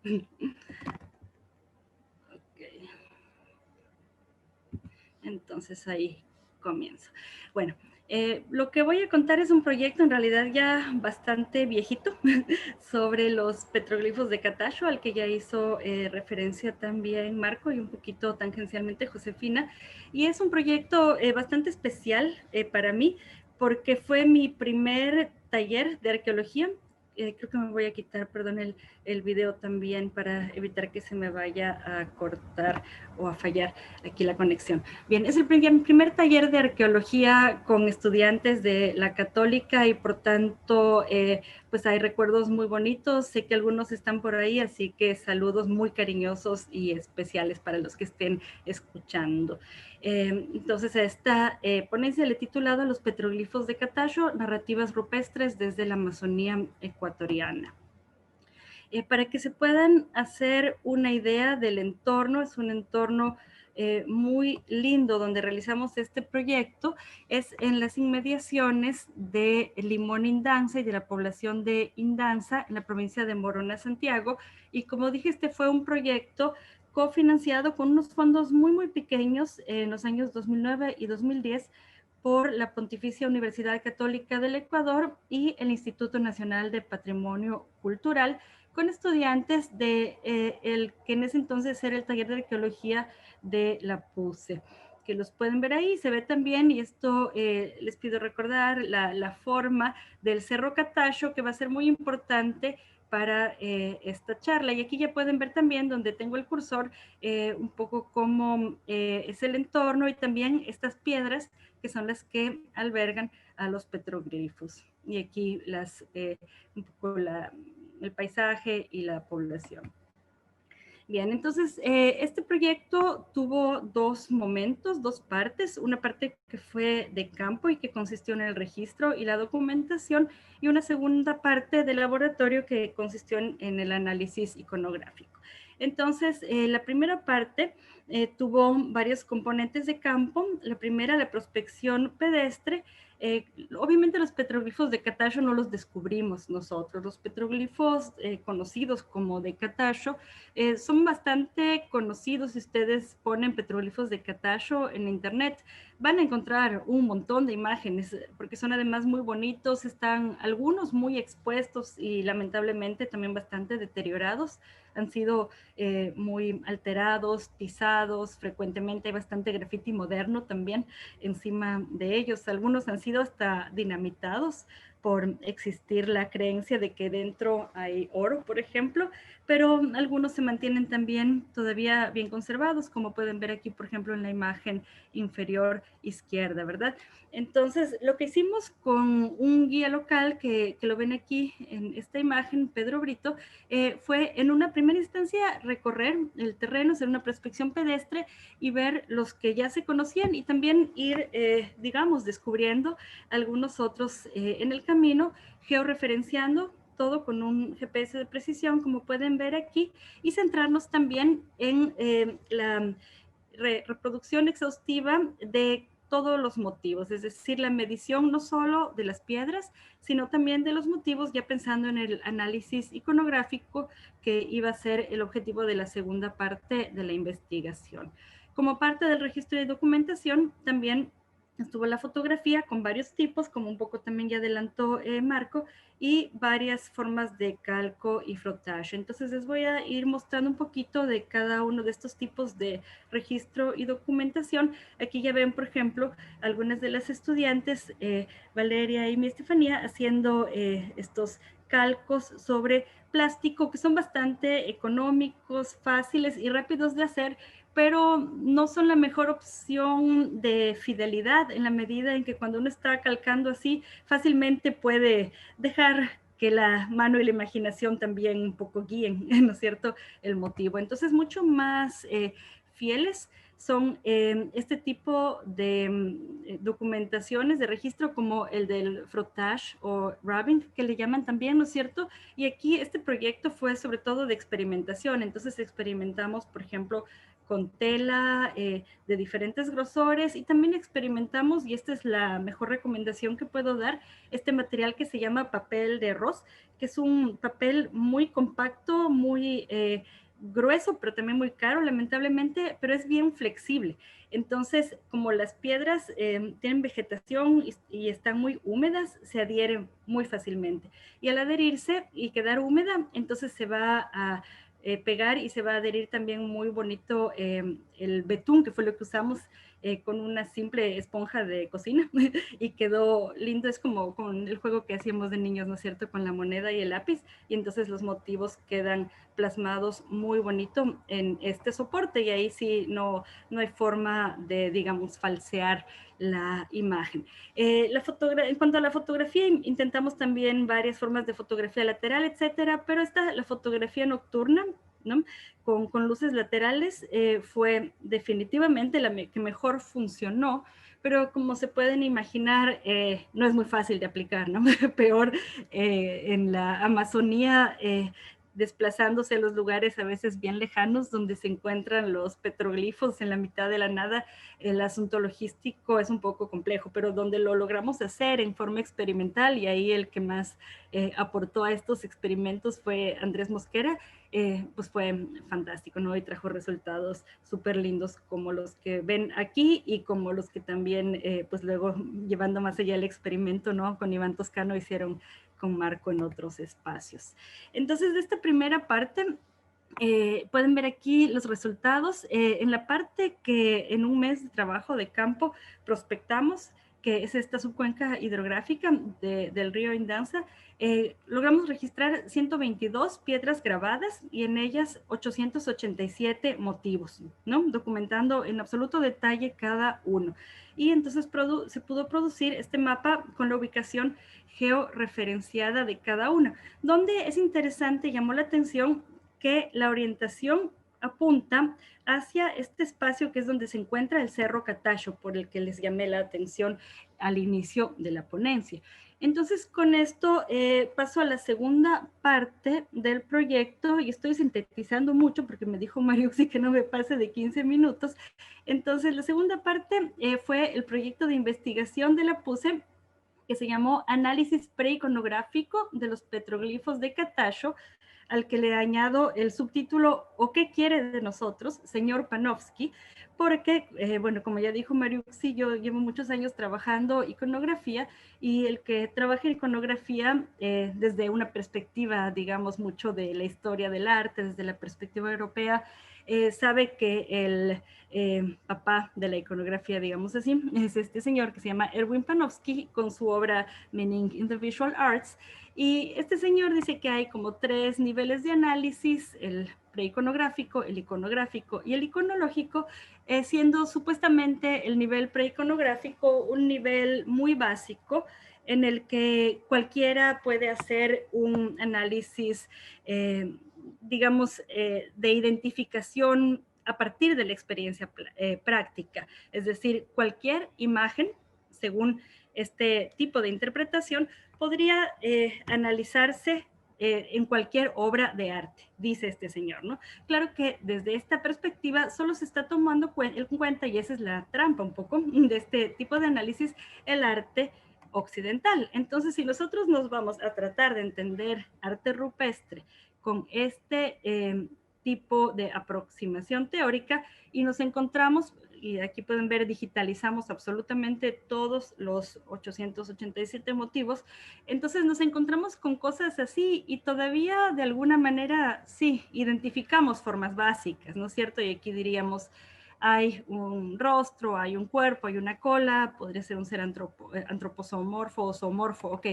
Okay. Entonces ahí comienzo. Bueno. Lo que voy a contar es un proyecto en realidad ya bastante viejito sobre los petroglifos de Catacho, al que ya hizo referencia también Marco y un poquito tangencialmente Josefina. Y es un proyecto bastante especial para mí porque fue mi primer taller de arqueología. Creo que me voy a quitar, perdón, el video también para evitar que se me vaya a cortar o a fallar aquí la conexión. Bien, es el primer taller de arqueología con estudiantes de la Católica y por tanto, pues hay recuerdos muy bonitos. Sé que algunos están por ahí, así que saludos muy cariñosos y especiales para los que estén escuchando. Entonces, a esta ponencia le he titulado Los petroglifos de Catacho, narrativas rupestres desde la Amazonía ecuatoriana. Para que se puedan hacer una idea del entorno, es un entorno muy lindo donde realizamos este proyecto, es en las inmediaciones de Limón Indanza y de la población de Indanza, en la provincia de Morona, Santiago, y como dije, este fue un proyecto cofinanciado con unos fondos muy pequeños en los años 2009 y 2010 por la Pontificia Universidad Católica del Ecuador y el Instituto Nacional de Patrimonio Cultural, con estudiantes de el que en ese entonces era el taller de arqueología de la PUCE, que los pueden ver ahí. Se ve también, y esto les pido recordar, la forma del Cerro Catacho, que va a ser muy importante para esta charla. Y aquí ya pueden ver también, donde tengo el cursor, un poco cómo es el entorno y también estas piedras que son las que albergan a los petroglifos. Y aquí un poco el paisaje y la población. Bien, entonces este proyecto tuvo dos momentos, dos partes. Una parte que fue de campo y que consistió en el registro y la documentación, y una segunda parte de laboratorio que consistió en el análisis iconográfico. Entonces, la primera parte tuvo varios componentes de campo. La primera, la prospección pedestre. Obviamente los petroglifos de Catacho no los descubrimos nosotros. Los petroglifos conocidos como de Catacho son bastante conocidos. Si ustedes ponen petroglifos de Catacho en internet, van a encontrar un montón de imágenes, porque son además muy bonitos, están algunos muy expuestos y lamentablemente también bastante deteriorados, han sido muy alterados, pisados, frecuentemente hay bastante grafiti moderno también encima de ellos. Algunos han sido hasta dinamitados por existir la creencia de que dentro hay oro, por ejemplo, pero algunos se mantienen también todavía bien conservados, como pueden ver aquí, por ejemplo, en la imagen inferior izquierda, ¿verdad? Entonces, lo que hicimos con un guía local, que lo ven aquí en esta imagen, Pedro Brito, fue en una primera instancia recorrer el terreno, hacer una prospección pedestre y ver los que ya se conocían y también ir, digamos, descubriendo algunos otros en el camino, georreferenciando todo con un GPS de precisión, como pueden ver aquí, y centrarnos también en la reproducción exhaustiva de todos los motivos, es decir, la medición no solo de las piedras, sino también de los motivos, ya pensando en el análisis iconográfico que iba a ser el objetivo de la segunda parte de la investigación. Como parte del registro y documentación, también estuvo la fotografía con varios tipos, como un poco también ya adelantó Marco, y varias formas de calco y frotage. Entonces les voy a ir mostrando un poquito de cada uno de estos tipos de registro y documentación. Aquí ya ven, por ejemplo, algunas de las estudiantes, Valeria y mi Estefanía, haciendo estos calcos sobre plástico que son bastante económicos, fáciles y rápidos de hacer, pero no son la mejor opción de fidelidad, en la medida en que cuando uno está calcando así, fácilmente puede dejar que la mano y la imaginación también un poco guíen, ¿no es cierto?, el motivo. Entonces, mucho más fieles son este tipo de documentaciones de registro, como el del frottage o rubbing, que le llaman también, ¿no es cierto? Y aquí este proyecto fue sobre todo de experimentación. Entonces experimentamos, por ejemplo, con tela de diferentes grosores, y también experimentamos, y esta es la mejor recomendación que puedo dar, este material que se llama papel de arroz, que es un papel muy compacto, muy grueso, pero también muy caro, lamentablemente, pero es bien flexible. Entonces, como las piedras tienen vegetación y están muy húmedas, se adhieren muy fácilmente. Y al adherirse y quedar húmeda, entonces se va a pegar y se va a adherir también muy bonito el betún, que fue lo que usamos con una simple esponja de cocina y quedó lindo. Es como con el juego que hacíamos de niños, ¿no es cierto?, con la moneda y el lápiz, y entonces los motivos quedan plasmados muy bonito en este soporte, y ahí sí no hay forma de, digamos, falsear la imagen. En cuanto a la fotografía, intentamos también varias formas de fotografía lateral, etcétera, pero la fotografía nocturna, ¿no?, con luces laterales fue definitivamente la que mejor funcionó, pero como se pueden imaginar, no es muy fácil de aplicar, ¿no? Peor en la Amazonía, desplazándose a los lugares a veces bien lejanos donde se encuentran los petroglifos en la mitad de la nada. El asunto logístico es un poco complejo, pero donde lo logramos hacer en forma experimental, y ahí el que más aportó a estos experimentos fue Andrés Mosquera, pues fue fantástico, ¿no? Y trajo resultados súper lindos como los que ven aquí y como los que también, pues luego llevando más allá el experimento, ¿no? Con Iván Toscano hicieron con Marco en otros espacios. Entonces, de esta primera parte, pueden ver aquí los resultados. En la parte que en un mes de trabajo de campo prospectamos, que es esta subcuenca hidrográfica del río Indanza, logramos registrar 122 piedras grabadas y en ellas 887 motivos, ¿no? Documentando en absoluto detalle cada uno. Y entonces se pudo producir este mapa con la ubicación georreferenciada de cada una, donde es interesante, llamó la atención que la orientación apunta hacia este espacio que es donde se encuentra el Cerro Catacho, por el que les llamé la atención al inicio de la ponencia. Entonces, con esto paso a la segunda parte del proyecto y estoy sintetizando mucho porque me dijo Mariuxi que no me pase de 15 minutos. Entonces, la segunda parte fue el proyecto de investigación de la PUCE, que se llamó Análisis Preiconográfico de los Petroglifos de Catacho, al que le añado el subtítulo ¿O qué quiere de nosotros, señor Panofsky? Porque, bueno, como ya dijo Mariuxi, yo llevo muchos años trabajando iconografía, y el que trabaja iconografía desde una perspectiva, digamos, mucho de la historia del arte, desde la perspectiva europea, sabe que el papá de la iconografía, digamos así, es este señor que se llama Erwin Panofsky, con su obra Meaning in the Visual Arts. Y este señor dice que hay como 3 niveles de análisis: el preiconográfico, el iconográfico y el iconológico, siendo supuestamente el nivel preiconográfico un nivel muy básico en el que cualquiera puede hacer un análisis, digamos, de identificación a partir de la experiencia práctica. Es decir, cualquier imagen, según este tipo de interpretación, podría analizarse en cualquier obra de arte, dice este señor, ¿no? Claro que desde esta perspectiva solo se está tomando en cuenta, y esa es la trampa un poco de este tipo de análisis, el arte occidental. Entonces, si nosotros nos vamos a tratar de entender arte rupestre con este tipo de aproximación teórica, y nos encontramos, y aquí pueden ver, digitalizamos absolutamente todos los 887 motivos, entonces nos encontramos con cosas así, y todavía de alguna manera sí, identificamos formas básicas, ¿no es cierto? Y aquí diríamos, hay un rostro, hay un cuerpo, hay una cola, podría ser un ser antroposomorfo o zoomorfo, ok.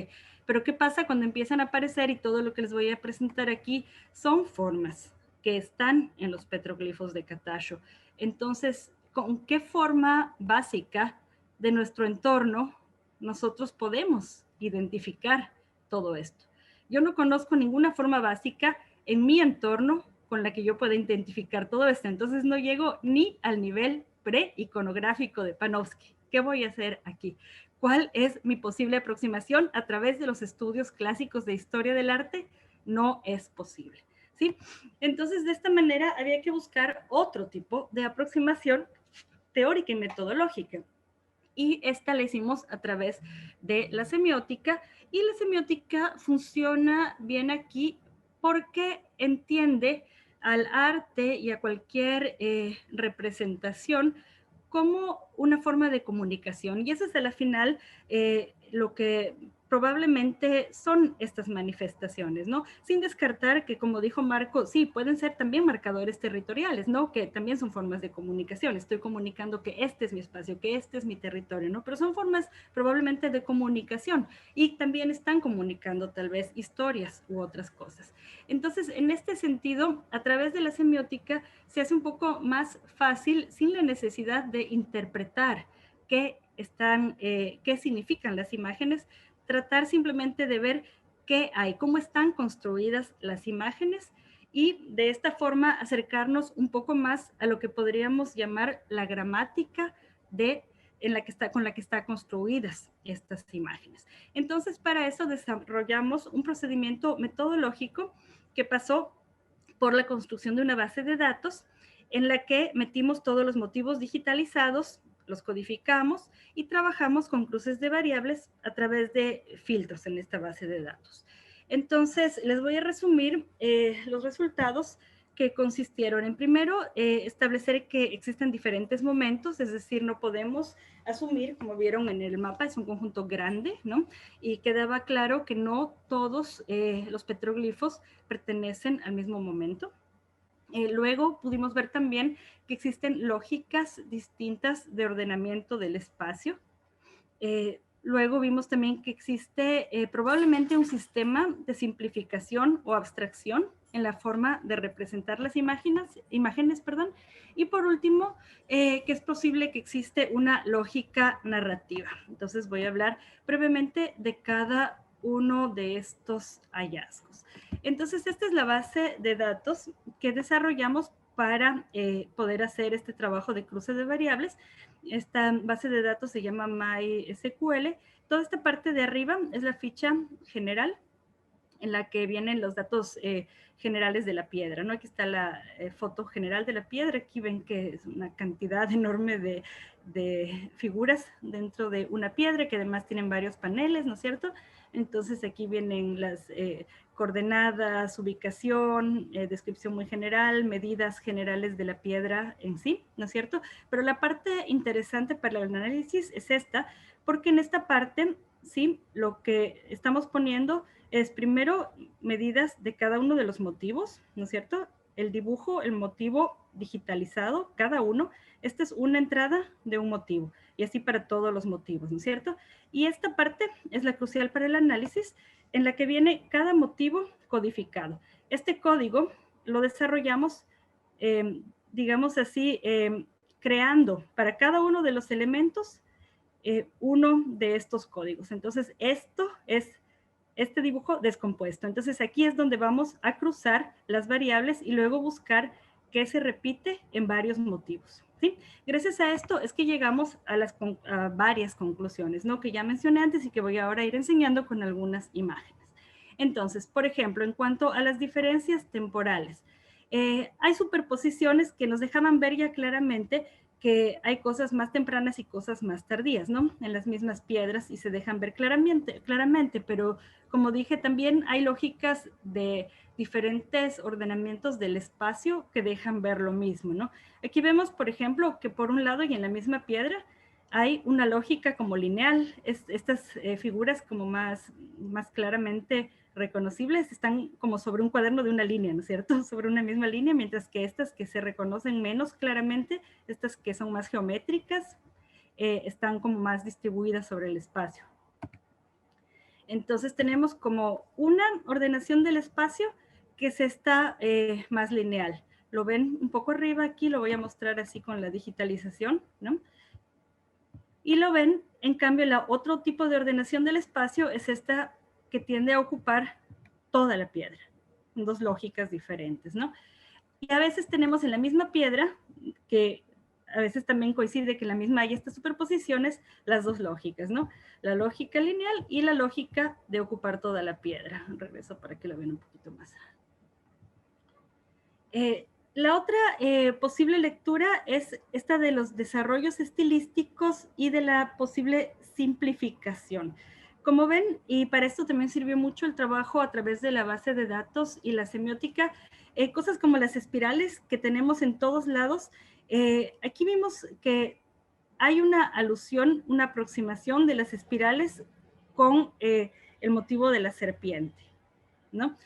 Pero ¿qué pasa cuando empiezan a aparecer, y todo lo que les voy a presentar aquí son formas que están en los petroglifos de Catacho? Entonces, ¿con qué forma básica de nuestro entorno nosotros podemos identificar todo esto? Yo no conozco ninguna forma básica en mi entorno con la que yo pueda identificar todo esto, entonces no llego ni al nivel pre-iconográfico de Panofsky. ¿Qué voy a hacer aquí? ¿Cuál es mi posible aproximación a través de los estudios clásicos de historia del arte? No es posible, ¿sí? Entonces, de esta manera había que buscar otro tipo de aproximación teórica y metodológica. Y esta la hicimos a través de la semiótica, y la semiótica funciona bien aquí porque entiende al arte y a cualquier representación como una forma de comunicación, y eso es a la final lo que probablemente son estas manifestaciones, ¿no? Sin descartar que, como dijo Marco, sí, pueden ser también marcadores territoriales, ¿no? Que también son formas de comunicación. Estoy comunicando que este es mi espacio, que este es mi territorio, ¿no? Pero son formas probablemente de comunicación, y también están comunicando tal vez historias u otras cosas. Entonces, en este sentido, a través de la semiótica se hace un poco más fácil, sin la necesidad de interpretar qué significan las imágenes, tratar simplemente de ver qué hay, cómo están construidas las imágenes, y de esta forma acercarnos un poco más a lo que podríamos llamar la gramática con la que están construidas estas imágenes. Entonces, para eso desarrollamos un procedimiento metodológico que pasó por la construcción de una base de datos en la que metimos todos los motivos digitalizados, los codificamos y trabajamos con cruces de variables a través de filtros en esta base de datos. Entonces, les voy a resumir los resultados que consistieron en primero establecer que existen diferentes momentos, es decir, no podemos asumir, como vieron en el mapa, es un conjunto grande, ¿no? Y quedaba claro que no todos los petroglifos pertenecen al mismo momento. Luego pudimos ver también que existen lógicas distintas de ordenamiento del espacio. Luego vimos también que existe probablemente un sistema de simplificación o abstracción en la forma de representar las imágenes. Y por último, que es posible que existe una lógica narrativa. Entonces voy a hablar brevemente de cada uno de estos hallazgos. Entonces, esta es la base de datos que desarrollamos para poder hacer este trabajo de cruce de variables. Esta base de datos se llama MySQL. Toda esta parte de arriba es la ficha general en la que vienen los datos generales de la piedra, ¿no? Aquí está la foto general de la piedra. Aquí ven que es una cantidad enorme de figuras dentro de una piedra que además tienen varios paneles, ¿no es cierto? Entonces aquí vienen las coordenadas, ubicación, descripción muy general, medidas generales de la piedra en sí, ¿no es cierto? Pero la parte interesante para el análisis es esta, porque en esta parte, sí, lo que estamos poniendo es primero medidas de cada uno de los motivos, ¿no es cierto? El dibujo, el motivo digitalizado, cada uno. Esta es una entrada de un motivo y así para todos los motivos, ¿no es cierto? Y esta parte es la crucial para el análisis, en la que viene cada motivo codificado. Este código lo desarrollamos, digamos así, creando para cada uno de los elementos uno de estos códigos. Entonces, esto es este dibujo descompuesto. Entonces, aquí es donde vamos a cruzar las variables y luego buscar qué se repite en varios motivos, ¿sí? Gracias a esto es que llegamos a varias conclusiones, ¿no? Que ya mencioné antes y que voy ahora a ir enseñando con algunas imágenes. Entonces, por ejemplo, en cuanto a las diferencias temporales, hay superposiciones que nos dejaban ver ya claramente que hay cosas más tempranas y cosas más tardías, ¿no? En las mismas piedras y se dejan ver claramente, pero como dije, también hay lógicas de diferentes ordenamientos del espacio que dejan ver lo mismo, ¿no? Aquí vemos, por ejemplo, que por un lado y en la misma piedra hay una lógica como lineal. Estas figuras como más claramente reconocibles están como sobre un cuaderno de una línea, ¿no es cierto? Sobre una misma línea, mientras que estas que se reconocen menos claramente, estas que son más geométricas, están como más distribuidas sobre el espacio. Entonces tenemos como una ordenación del espacio que se está más lineal. Lo ven un poco arriba aquí, lo voy a mostrar así con la digitalización, ¿no? Y lo ven, en cambio, el otro tipo de ordenación del espacio es esta que tiende a ocupar toda la piedra, dos lógicas diferentes, ¿no? Y a veces tenemos en la misma piedra, que a veces también coincide que en la misma hay estas superposiciones, las dos lógicas, ¿no? La lógica lineal y la lógica de ocupar toda la piedra. Regreso para que lo vean un poquito más. La otra posible lectura es esta de los desarrollos estilísticos y de la posible simplificación. Como ven, y para esto también sirvió mucho el trabajo a través de la base de datos y la semiótica, cosas como las espirales que tenemos en todos lados. Aquí vimos que hay una alusión, una aproximación de las espirales con el motivo de la serpiente, ¿no?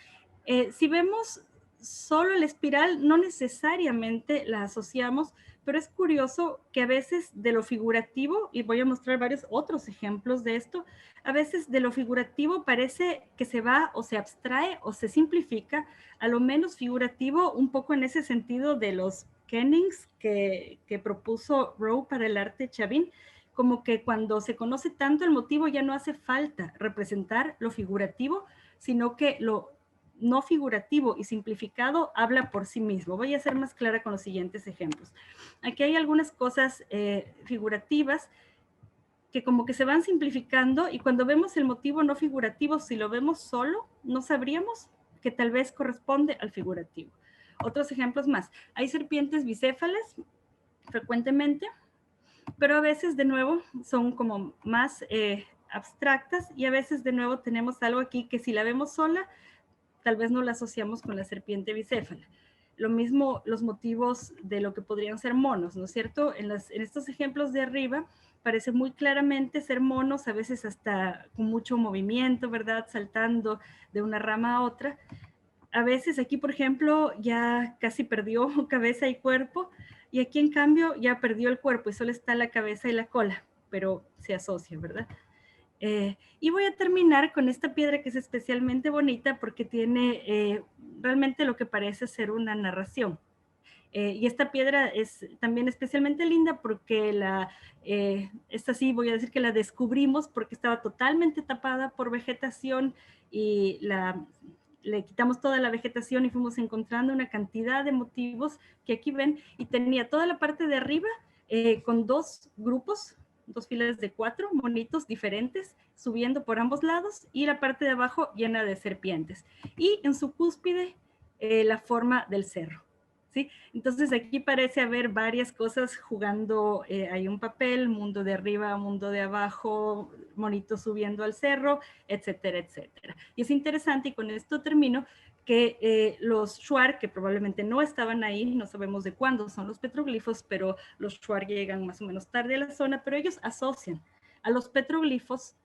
Si vemos solo la espiral, no necesariamente la asociamos, pero es curioso que a veces de lo figurativo, y voy a mostrar varios otros ejemplos de esto, a veces de lo figurativo parece que se va o se abstrae o se simplifica a lo menos figurativo, un poco en ese sentido de los kennings que propuso Rowe para el arte Chavín, como que cuando se conoce tanto el motivo ya no hace falta representar lo figurativo, sino que lo no figurativo y simplificado habla por sí mismo. Voy a ser más clara con los siguientes ejemplos. Aquí hay algunas cosas figurativas que como que se van simplificando y cuando vemos el motivo no figurativo, si lo vemos solo, no sabríamos que tal vez corresponde al figurativo. Otros ejemplos más. Hay serpientes bicéfalas frecuentemente, pero a veces de nuevo son como más abstractas y a veces de nuevo tenemos algo aquí que si la vemos sola, tal vez no la asociamos con la serpiente bicéfala. Lo mismo los motivos de lo que podrían ser monos, ¿no es cierto? En estos ejemplos de arriba parece muy claramente ser monos, a veces hasta con mucho movimiento, ¿verdad? Saltando de una rama a otra. A veces aquí, por ejemplo, ya casi perdió cabeza y cuerpo, y aquí en cambio ya perdió el cuerpo y solo está la cabeza y la cola, pero se asocia, ¿verdad? Y voy a terminar con esta piedra que es especialmente bonita porque tiene realmente lo que parece ser una narración. Y esta piedra es también especialmente linda porque esta sí voy a decir que la descubrimos porque estaba totalmente tapada por vegetación y le quitamos toda la vegetación y fuimos encontrando una cantidad de motivos que aquí ven, y tenía toda la parte de arriba con dos grupos, dos filas de 4 monitos diferentes subiendo por ambos lados, y la parte de abajo llena de serpientes. Y en su cúspide la forma del cerro. ¿Sí? Entonces aquí parece haber varias cosas jugando, hay un papel, mundo de arriba, mundo de abajo, monito subiendo al cerro, etcétera, etcétera. Y es interesante, y con esto termino, que los shuar, que probablemente no estaban ahí, no sabemos de cuándo son los petroglifos, pero los shuar llegan más o menos tarde a la zona, pero ellos asocian a los petroglifos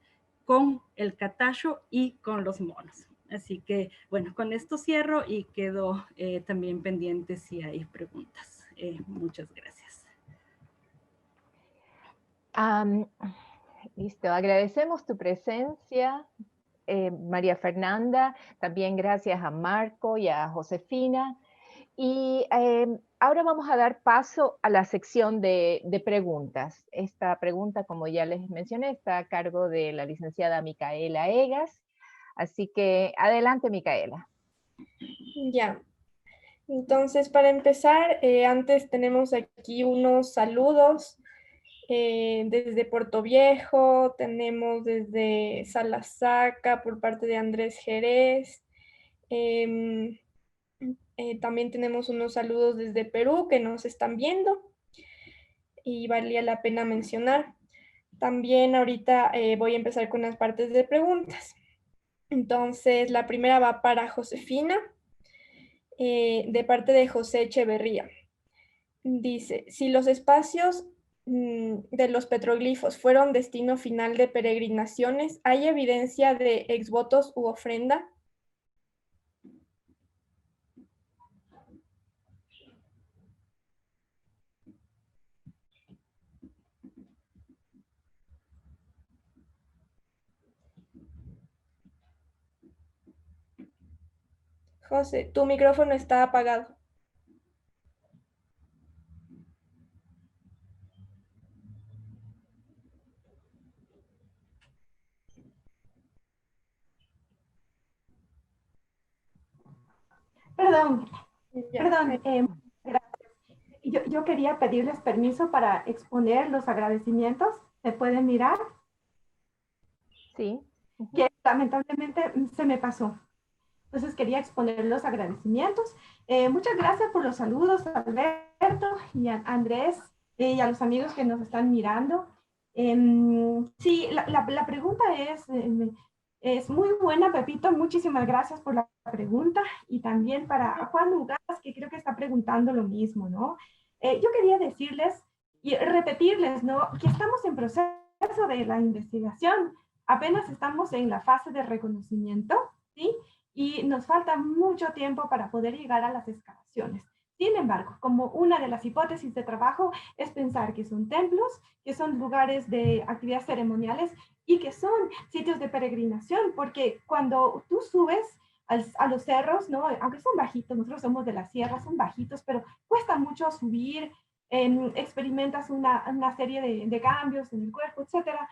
con el catacho y con los monos. Así que, bueno, con esto cierro y quedo también pendiente si hay preguntas. Muchas gracias. Listo, agradecemos tu presencia, María Fernanda. También gracias a Marco y a Josefina. Y ahora vamos a dar paso a la sección de preguntas. Esta pregunta, como ya les mencioné, está a cargo de la licenciada Micaela Egas. Así que adelante, Micaela. Ya. Entonces, para empezar, antes tenemos aquí unos saludos desde Puerto Viejo, tenemos desde Salasaca por parte de Andrés Jerez. También tenemos unos saludos desde Perú que nos están viendo y valía la pena mencionar. También ahorita voy a empezar con las partes de preguntas. Entonces, la primera va para Josefina, de parte de José Echeverría. Dice, si los espacios de los petroglifos fueron destino final de peregrinaciones, ¿hay evidencia de exvotos u ofrenda? José, tu micrófono está apagado. Perdón, Ya. perdón. Gracias. Yo quería pedirles permiso para exponer los agradecimientos. ¿Se pueden mirar? Sí. Que lamentablemente se me pasó. Entonces quería exponer los agradecimientos. Muchas gracias por los saludos a Alberto y a Andrés y a los amigos que nos están mirando. Sí, la pregunta es muy buena, Pepito. Muchísimas gracias por la pregunta, y también para Juan Lugas, que creo que está preguntando lo mismo, ¿no? Yo quería decirles y repetirles, ¿no?, que estamos en proceso de la investigación. Apenas estamos en la fase de reconocimiento, ¿sí? Y nos falta mucho tiempo para poder llegar a las excavaciones. Sin embargo, como una de las hipótesis de trabajo es pensar que son templos, que son lugares de actividades ceremoniales y que son sitios de peregrinación, porque cuando tú subes a los cerros, ¿no?, aunque son bajitos, nosotros somos de la sierra, son bajitos, pero cuesta mucho subir, experimentas una serie de cambios en el cuerpo, etcétera.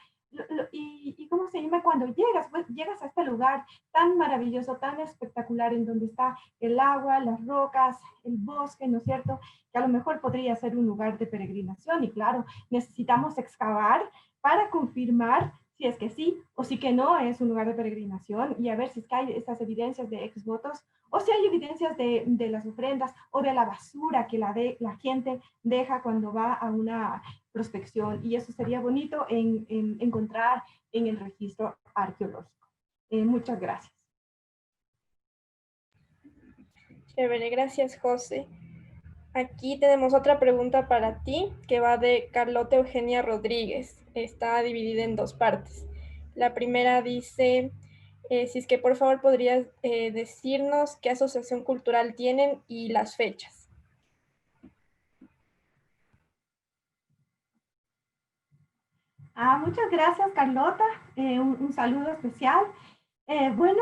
Y ¿cómo se llama? Cuando llegas, pues llegas a este lugar tan maravilloso, tan espectacular, en donde está el agua, las rocas, el bosque, ¿no es cierto?, que a lo mejor podría ser un lugar de peregrinación. Y claro, necesitamos excavar para confirmar si si es que sí o si que no es un lugar de peregrinación, y a ver si es que hay estas evidencias de exvotos, o si hay evidencias de las ofrendas o de la basura que la gente deja cuando va a una prospección. Y eso sería bonito en encontrar en el registro arqueológico. Muchas gracias. Chévere, gracias, José. Aquí tenemos otra pregunta para ti que va de Carlota Eugenia Rodríguez. Está dividida en dos partes. La primera dice, si es que por favor podrías decirnos qué asociación cultural tienen y las fechas. Muchas gracias, Carlota. Un saludo especial. Bueno,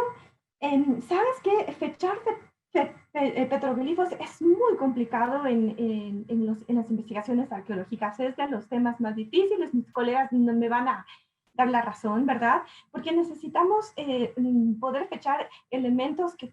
¿sabes qué? Fechar petroglifos es muy complicado en las investigaciones arqueológicas. Es de los temas más difíciles. Mis colegas no me van a dar la razón, ¿verdad? Porque necesitamos poder fechar elementos que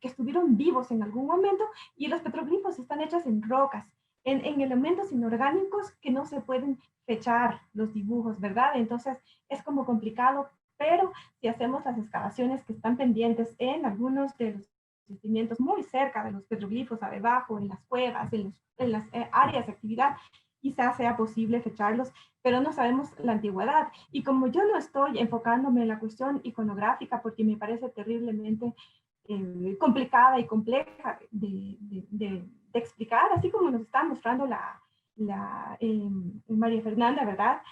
estuvieron vivos en algún momento, y los petroglifos están hechos en rocas, en elementos inorgánicos que no se pueden fechar los dibujos, ¿verdad? Entonces es como complicado, pero si hacemos las excavaciones que están pendientes en algunos de los yacimientos muy cerca de los petroglifos, abajo, en las cuevas, en las áreas de actividad, quizás sea posible fecharlos, pero no sabemos la antigüedad. Y como yo no estoy enfocándome en la cuestión iconográfica, porque me parece terriblemente complicada y compleja de explicar, así como nos está mostrando María Fernanda, ¿verdad?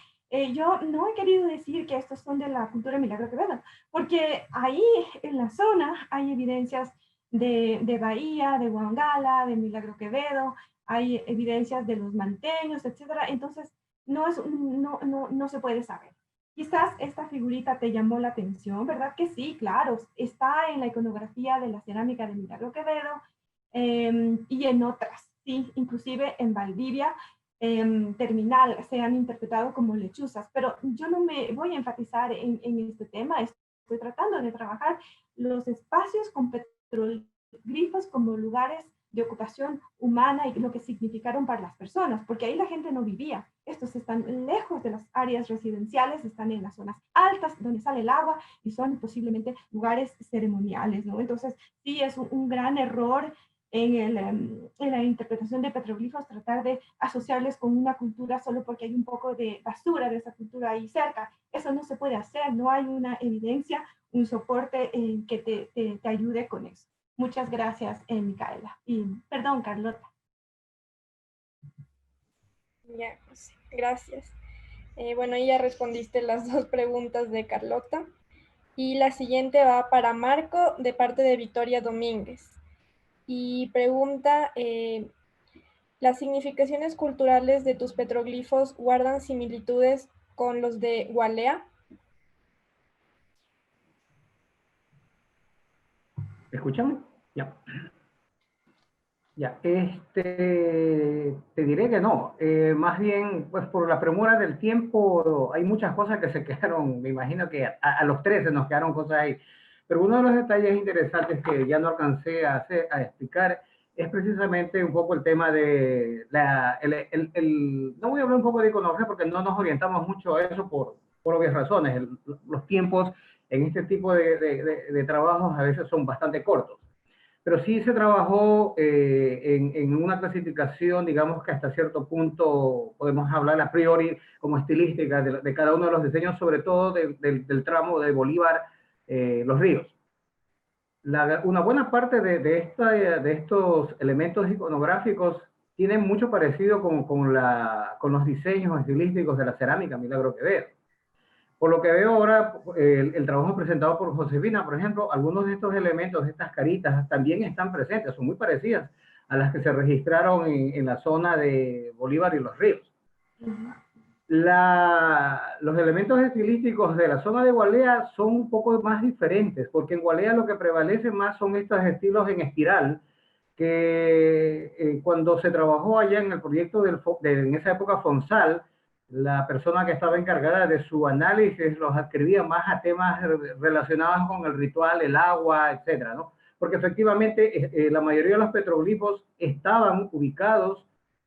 Yo no he querido decir que estos son de la cultura Milagro Quevedo, porque ahí en la zona hay evidencias de Bahía, de Huangala, de Milagro Quevedo, hay evidencias de los manteños, etcétera. Entonces, no se puede saber. Quizás esta figurita te llamó la atención, ¿verdad? Que sí, claro, está en la iconografía de la cerámica de Milagro Quevedo, y en otras, sí, inclusive en Valdivia, terminal, se han interpretado como lechuzas, pero yo no me voy a enfatizar en este tema. Estoy tratando de trabajar los espacios con petroglifos como lugares de ocupación humana y lo que significaron para las personas, porque ahí la gente no vivía. Estos están lejos de las áreas residenciales, están en las zonas altas donde sale el agua y son posiblemente lugares ceremoniales, ¿no? Entonces, sí es un gran error en la interpretación de petroglifos tratar de asociarles con una cultura solo porque hay un poco de basura de esa cultura ahí cerca. Eso no se puede hacer, no hay una evidencia, un soporte que te ayude con eso. Muchas gracias, Micaela. Y perdón, Carlota. Ya, pues, gracias. Bueno, ya respondiste las dos preguntas de Carlota. Y la siguiente va para Marco, de parte de Victoria Domínguez. Y pregunta, ¿las significaciones culturales de tus petroglifos guardan similitudes con los de Walea? ¿Escúchame? Ya. Ya, te diré que no. Más bien, pues por la premura del tiempo, hay muchas cosas que se quedaron, me imagino que a los tres se nos quedaron cosas ahí. Pero uno de los detalles interesantes que ya no alcancé a explicar es precisamente un poco el tema de no voy a hablar un poco de iconografía porque no nos orientamos mucho a eso por obvias razones. Los tiempos en este tipo de trabajos a veces son bastante cortos. Pero sí se trabajó en una clasificación, digamos que hasta cierto punto podemos hablar a priori como estilística de cada uno de los diseños, sobre todo del tramo de Bolívar, Los Ríos. Una buena parte de estos elementos iconográficos tienen mucho parecido con los diseños estilísticos de la cerámica Milagro Quevedo. Por lo que veo ahora, el trabajo presentado por Josefina, por ejemplo, algunos de estos elementos, de estas caritas, también están presentes, son muy parecidas a las que se registraron en la zona de Bolívar y Los Ríos. Los elementos estilísticos de la zona de Gualea son un poco más diferentes, porque en Gualea lo que prevalece más son estos estilos en espiral, que cuando se trabajó allá en el proyecto en esa época Fonsal, la persona que estaba encargada de su análisis los adscribía más a temas relacionados con el ritual, el agua, etcétera, ¿no? Porque efectivamente la mayoría de los petroglifos estaban ubicados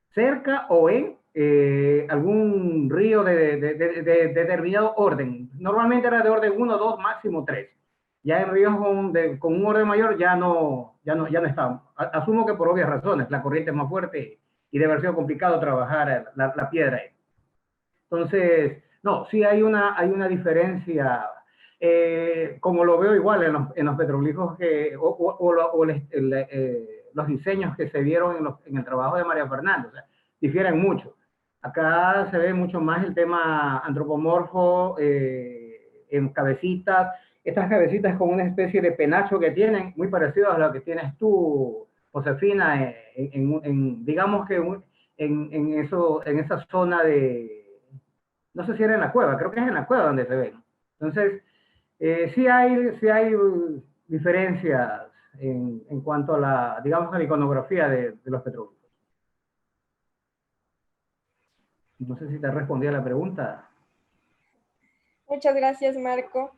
cerca o en algún río de determinado orden. Normalmente era de orden 1, 2, máximo 3. Ya en ríos con un orden mayor ya no está. Asumo que por obvias razones, la corriente es más fuerte y debe haber sido complicado trabajar la piedra. Entonces, no, sí hay una diferencia, como lo veo igual en los petroglifos los diseños que se vieron en el trabajo de María Fernanda, o sea, difieren mucho. Acá se ve mucho más el tema antropomorfo, en cabecitas, estas cabecitas con una especie de penacho que tienen, muy parecido a lo que tienes tú, Josefina, digamos que en esa zona no sé si era en la cueva, creo que es en la cueva donde se ven. Entonces, sí hay diferencias en cuanto a digamos, a la iconografía de los petróleos. No sé si te respondí a la pregunta. Muchas gracias, Marco.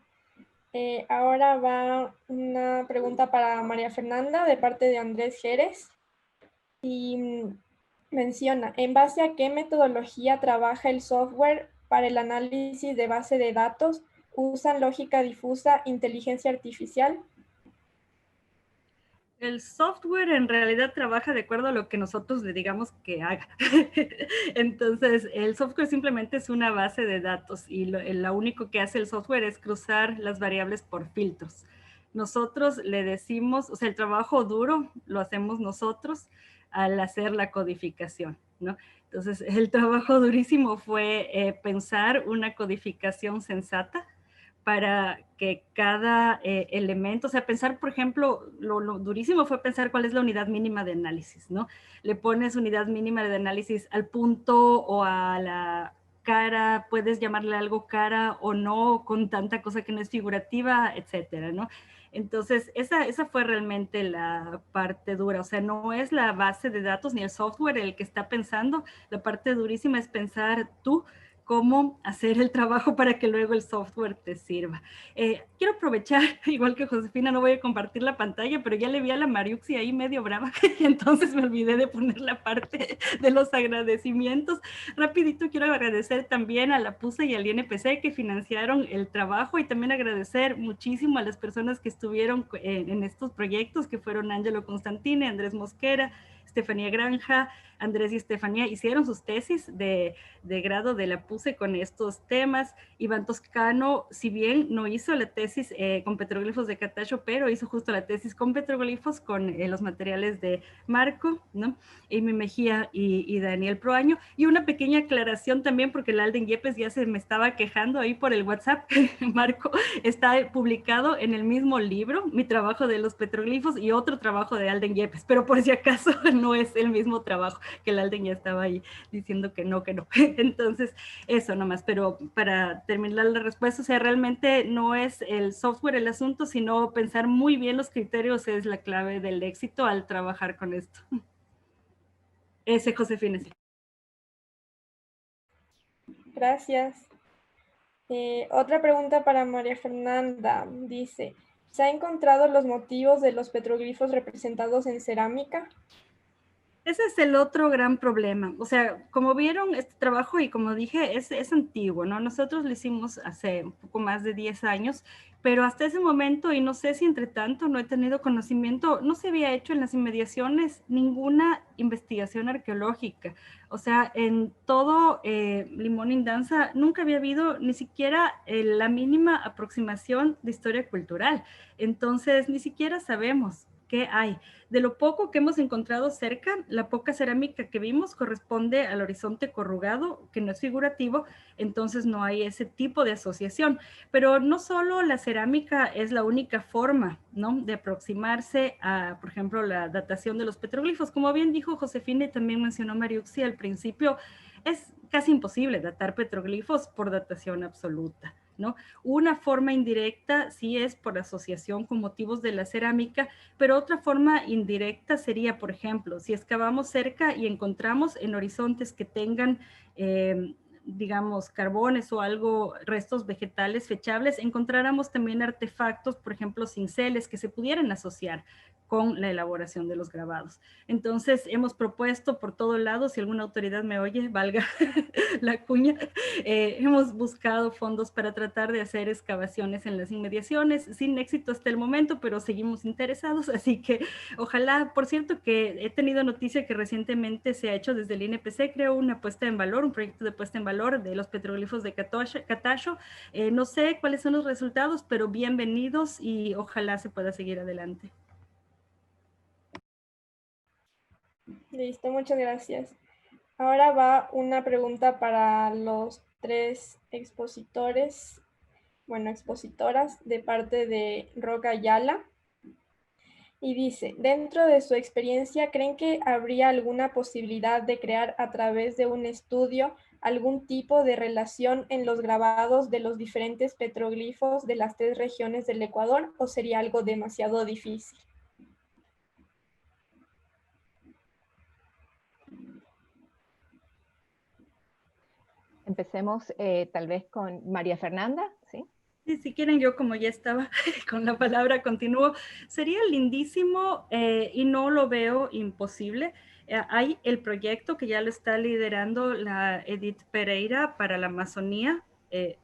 Ahora va una pregunta para María Fernanda de parte de Andrés Jerez. Y menciona, ¿en base a qué metodología trabaja el software para el análisis de base de datos? ¿Usan lógica difusa, inteligencia artificial? El software en realidad trabaja de acuerdo a lo que nosotros le digamos que haga. Entonces, el software simplemente es una base de datos y lo único que hace el software es cruzar las variables por filtros. Nosotros le decimos, o sea, el trabajo duro lo hacemos nosotros al hacer la codificación, ¿no? Entonces, el trabajo durísimo fue pensar una codificación sensata para que cada elemento, o sea, pensar, por ejemplo, lo durísimo fue pensar cuál es la unidad mínima de análisis, ¿no? Le pones unidad mínima de análisis al punto o a la cara, puedes llamarle algo cara o no, con tanta cosa que no es figurativa, etcétera, ¿no? Entonces, esa fue realmente la parte dura, o sea, no es la base de datos ni el software el que está pensando, la parte durísima es pensar tú cómo hacer el trabajo para que luego el software te sirva. Quiero aprovechar, igual que Josefina, no voy a compartir la pantalla, pero ya le vi a la Mariuxi ahí medio brava, y entonces me olvidé de poner la parte de los agradecimientos. Rapidito quiero agradecer también a la PUSA y al INPC que financiaron el trabajo y también agradecer muchísimo a las personas que estuvieron en estos proyectos, que fueron Ángelo Constantini, Andrés Mosquera, Estefanía Granja, Andrés y Estefanía hicieron sus tesis de grado de la PUSE con estos temas. Iván Toscano, si bien no hizo la tesis con petroglifos de Catacho, pero hizo justo la tesis con petroglifos con los materiales de Marco, ¿no? Amy Mejía y Daniel Proaño. Y una pequeña aclaración también, porque el Alden Yepes ya se me estaba quejando ahí por el WhatsApp. Marco está publicado en el mismo libro, mi trabajo de los petroglifos y otro trabajo de Alden Yepes, pero por si acaso no es el mismo trabajo, que el Alden ya estaba ahí diciendo que no, que no. Entonces, eso nomás, pero para terminar la respuesta, o sea, realmente no es el software el asunto, sino pensar muy bien los criterios es la clave del éxito al trabajar con esto. Ese, Josefina. Gracias. Otra pregunta para María Fernanda. Dice, ¿se han encontrado los motivos de los petroglifos representados en cerámica? Ese es el otro gran problema. O sea, como vieron, este trabajo, y como dije, es antiguo, ¿no? Nosotros lo hicimos hace un poco más de 10 años, pero hasta ese momento, y no sé si entre tanto no he tenido conocimiento, no se había hecho en las inmediaciones ninguna investigación arqueológica. O sea, en todo Limón Indanza nunca había habido ni siquiera la mínima aproximación de historia cultural. Entonces, ni siquiera sabemos qué hay. De lo poco que hemos encontrado cerca, la poca cerámica que vimos corresponde al horizonte corrugado, que no es figurativo, entonces no hay ese tipo de asociación. Pero no solo la cerámica es la única forma, ¿no?, de aproximarse a, por ejemplo, la datación de los petroglifos. Como bien dijo Josefina y también mencionó Mariuxi al principio, es casi imposible datar petroglifos por datación absoluta, ¿no? Una forma indirecta sí es por asociación con motivos de la cerámica, pero otra forma indirecta sería, por ejemplo, si excavamos cerca y encontramos en horizontes que tengan, digamos, carbones o algo, restos vegetales fechables, encontráramos también artefactos, por ejemplo, cinceles que se pudieran asociar con la elaboración de los grabados. Entonces, hemos propuesto por todo lado, si alguna autoridad me oye, valga la cuña, hemos buscado fondos para tratar de hacer excavaciones en las inmediaciones, sin éxito hasta el momento, pero seguimos interesados, así que ojalá, por cierto, que he tenido noticia que recientemente se ha hecho desde el INPC, creo, una puesta en valor, un proyecto de puesta en valor de los petroglifos de Catacho. No sé cuáles son los resultados, pero bienvenidos y ojalá se pueda seguir adelante. Listo, muchas gracias. Ahora va una pregunta para los 3 expositores, bueno, expositoras de parte de Roca Ayala. Y dice, dentro de su experiencia, ¿creen que habría alguna posibilidad de crear a través de un estudio algún tipo de relación en los grabados de los diferentes petroglifos de las 3 regiones del Ecuador o sería algo demasiado difícil? Empecemos tal vez con María Fernanda, ¿sí? Sí, si quieren, yo como ya estaba con la palabra, continúo. Sería lindísimo y no lo veo imposible. Hay el proyecto que ya lo está liderando la Edith Pereira para la Amazonía, que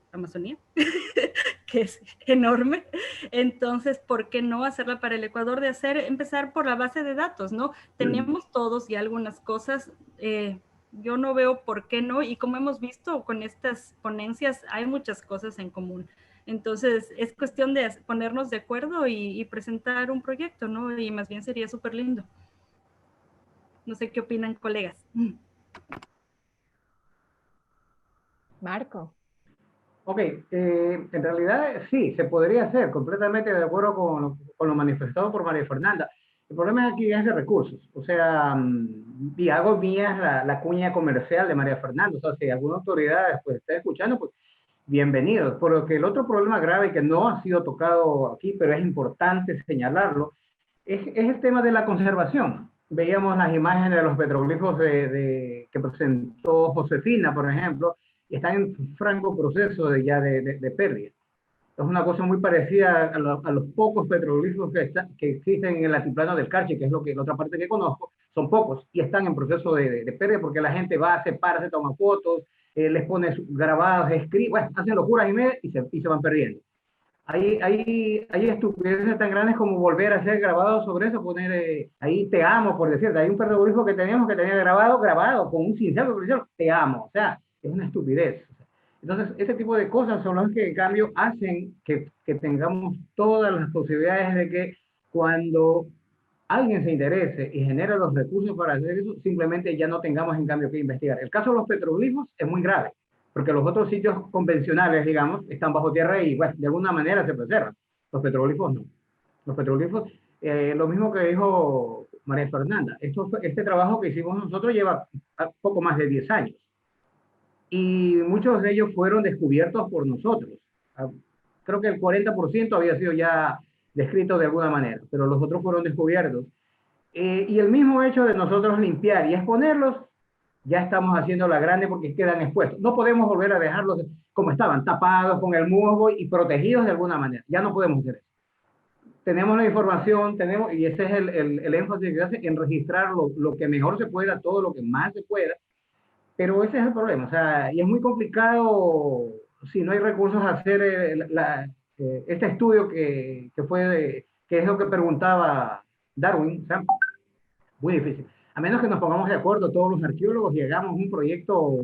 es enorme. Entonces, ¿por qué no hacerla para el Ecuador? Empezar por la base de datos, ¿no? Tenemos todos ya algunas cosas, yo no veo por qué no, y como hemos visto con estas ponencias, hay muchas cosas en común. Entonces, es cuestión de ponernos de acuerdo y presentar un proyecto, ¿no? Y más bien sería súper lindo. No sé qué opinan, colegas. Marco. Ok, en realidad sí, se podría hacer, completamente de acuerdo con lo manifestado por María Fernanda. El problema aquí es de recursos, o sea, y hago mía la cuña comercial de María Fernanda, o sea, si alguna autoridad pues, está escuchando, pues bienvenidos. Porque el otro problema grave que no ha sido tocado aquí, pero es importante señalarlo, es el tema de la conservación. Veíamos las imágenes de los petroglifos que presentó Josefina, por ejemplo, y están en franco proceso de pérdida. Es una cosa muy parecida a los pocos petroglifos que existen en el altiplano del Carchi, que es la otra parte que conozco, son pocos y están en proceso de pérdida porque la gente va, se para, se toma fotos, les pone grabados, escribe, bueno, hacen locuras y se van perdiendo. Hay estupideces tan grandes como volver a hacer grabados sobre eso, poner ahí te amo, por decirte. Hay un petroglifo que teníamos que tenía grabado con un cincel, te amo. O sea, es una estupidez. Entonces, ese tipo de cosas son las que en cambio hacen que tengamos todas las posibilidades de que cuando alguien se interese y genere los recursos para hacer eso, simplemente ya no tengamos en cambio que investigar. El caso de los petroglifos es muy grave, porque los otros sitios convencionales, digamos, están bajo tierra y, bueno, de alguna manera se preservan. Los petroglifos no. Los petroglifos, lo mismo que dijo María Fernanda, este trabajo que hicimos nosotros lleva poco más de 10 años. Y muchos de ellos fueron descubiertos por nosotros. Creo que el 40% había sido ya descrito de alguna manera, pero los otros fueron descubiertos. Y el mismo hecho de nosotros limpiar y exponerlos, ya estamos haciendo la grande porque quedan expuestos. No podemos volver a dejarlos como estaban, tapados con el musgo y protegidos de alguna manera. Ya no podemos hacer eso. Tenemos la información, y ese es el énfasis que hace en registrar lo que mejor se pueda, todo lo que más se pueda, pero ese es el problema, o sea, y es muy complicado si no hay recursos a hacer este estudio que es lo que preguntaba Darwin, o sea, muy difícil. A menos que nos pongamos de acuerdo todos los arqueólogos y hagamos un proyecto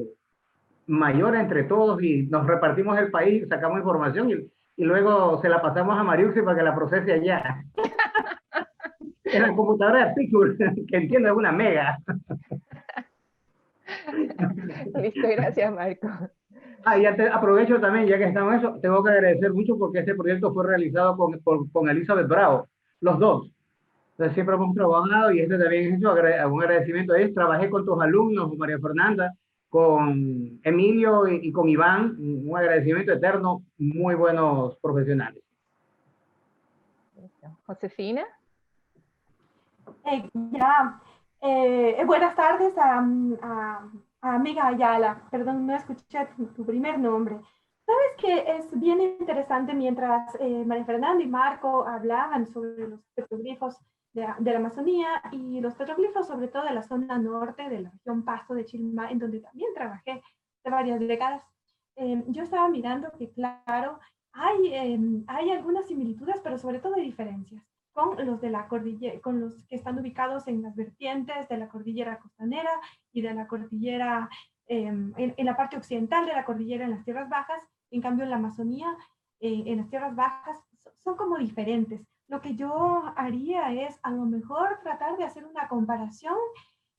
mayor entre todos y nos repartimos el país, sacamos información y luego se la pasamos a Mariuxi para que la procese allá. En la computadora de Picture, que entiende una mega. Listo, gracias, Marco. Ya aprovecho también, ya que estamos en eso, tengo que agradecer mucho porque este proyecto fue realizado con Elizabeth Bravo, los dos. Entonces siempre hemos trabajado y este también es un agradecimiento a ellos. Trabajé con tus alumnos, María Fernanda, con Emilio y con Iván, un agradecimiento eterno, muy buenos profesionales. Josefina. Buenas tardes a amiga Ayala, perdón, no escuché tu primer nombre. Sabes que es bien interesante mientras María Fernanda y Marco hablaban sobre los petroglifos, de la Amazonía y los petroglifos, sobre todo de la zona norte de la región Pasto de Chilma, en donde también trabajé de varias décadas. Yo estaba mirando que, claro, hay algunas similitudes, pero sobre todo hay diferencias con los de la cordillera, con los que están ubicados en las vertientes de la cordillera costanera y de la cordillera, en la parte occidental de la cordillera en las tierras bajas. En cambio, en la Amazonía, en las tierras bajas, son como diferentes. Lo que yo haría es a lo mejor tratar de hacer una comparación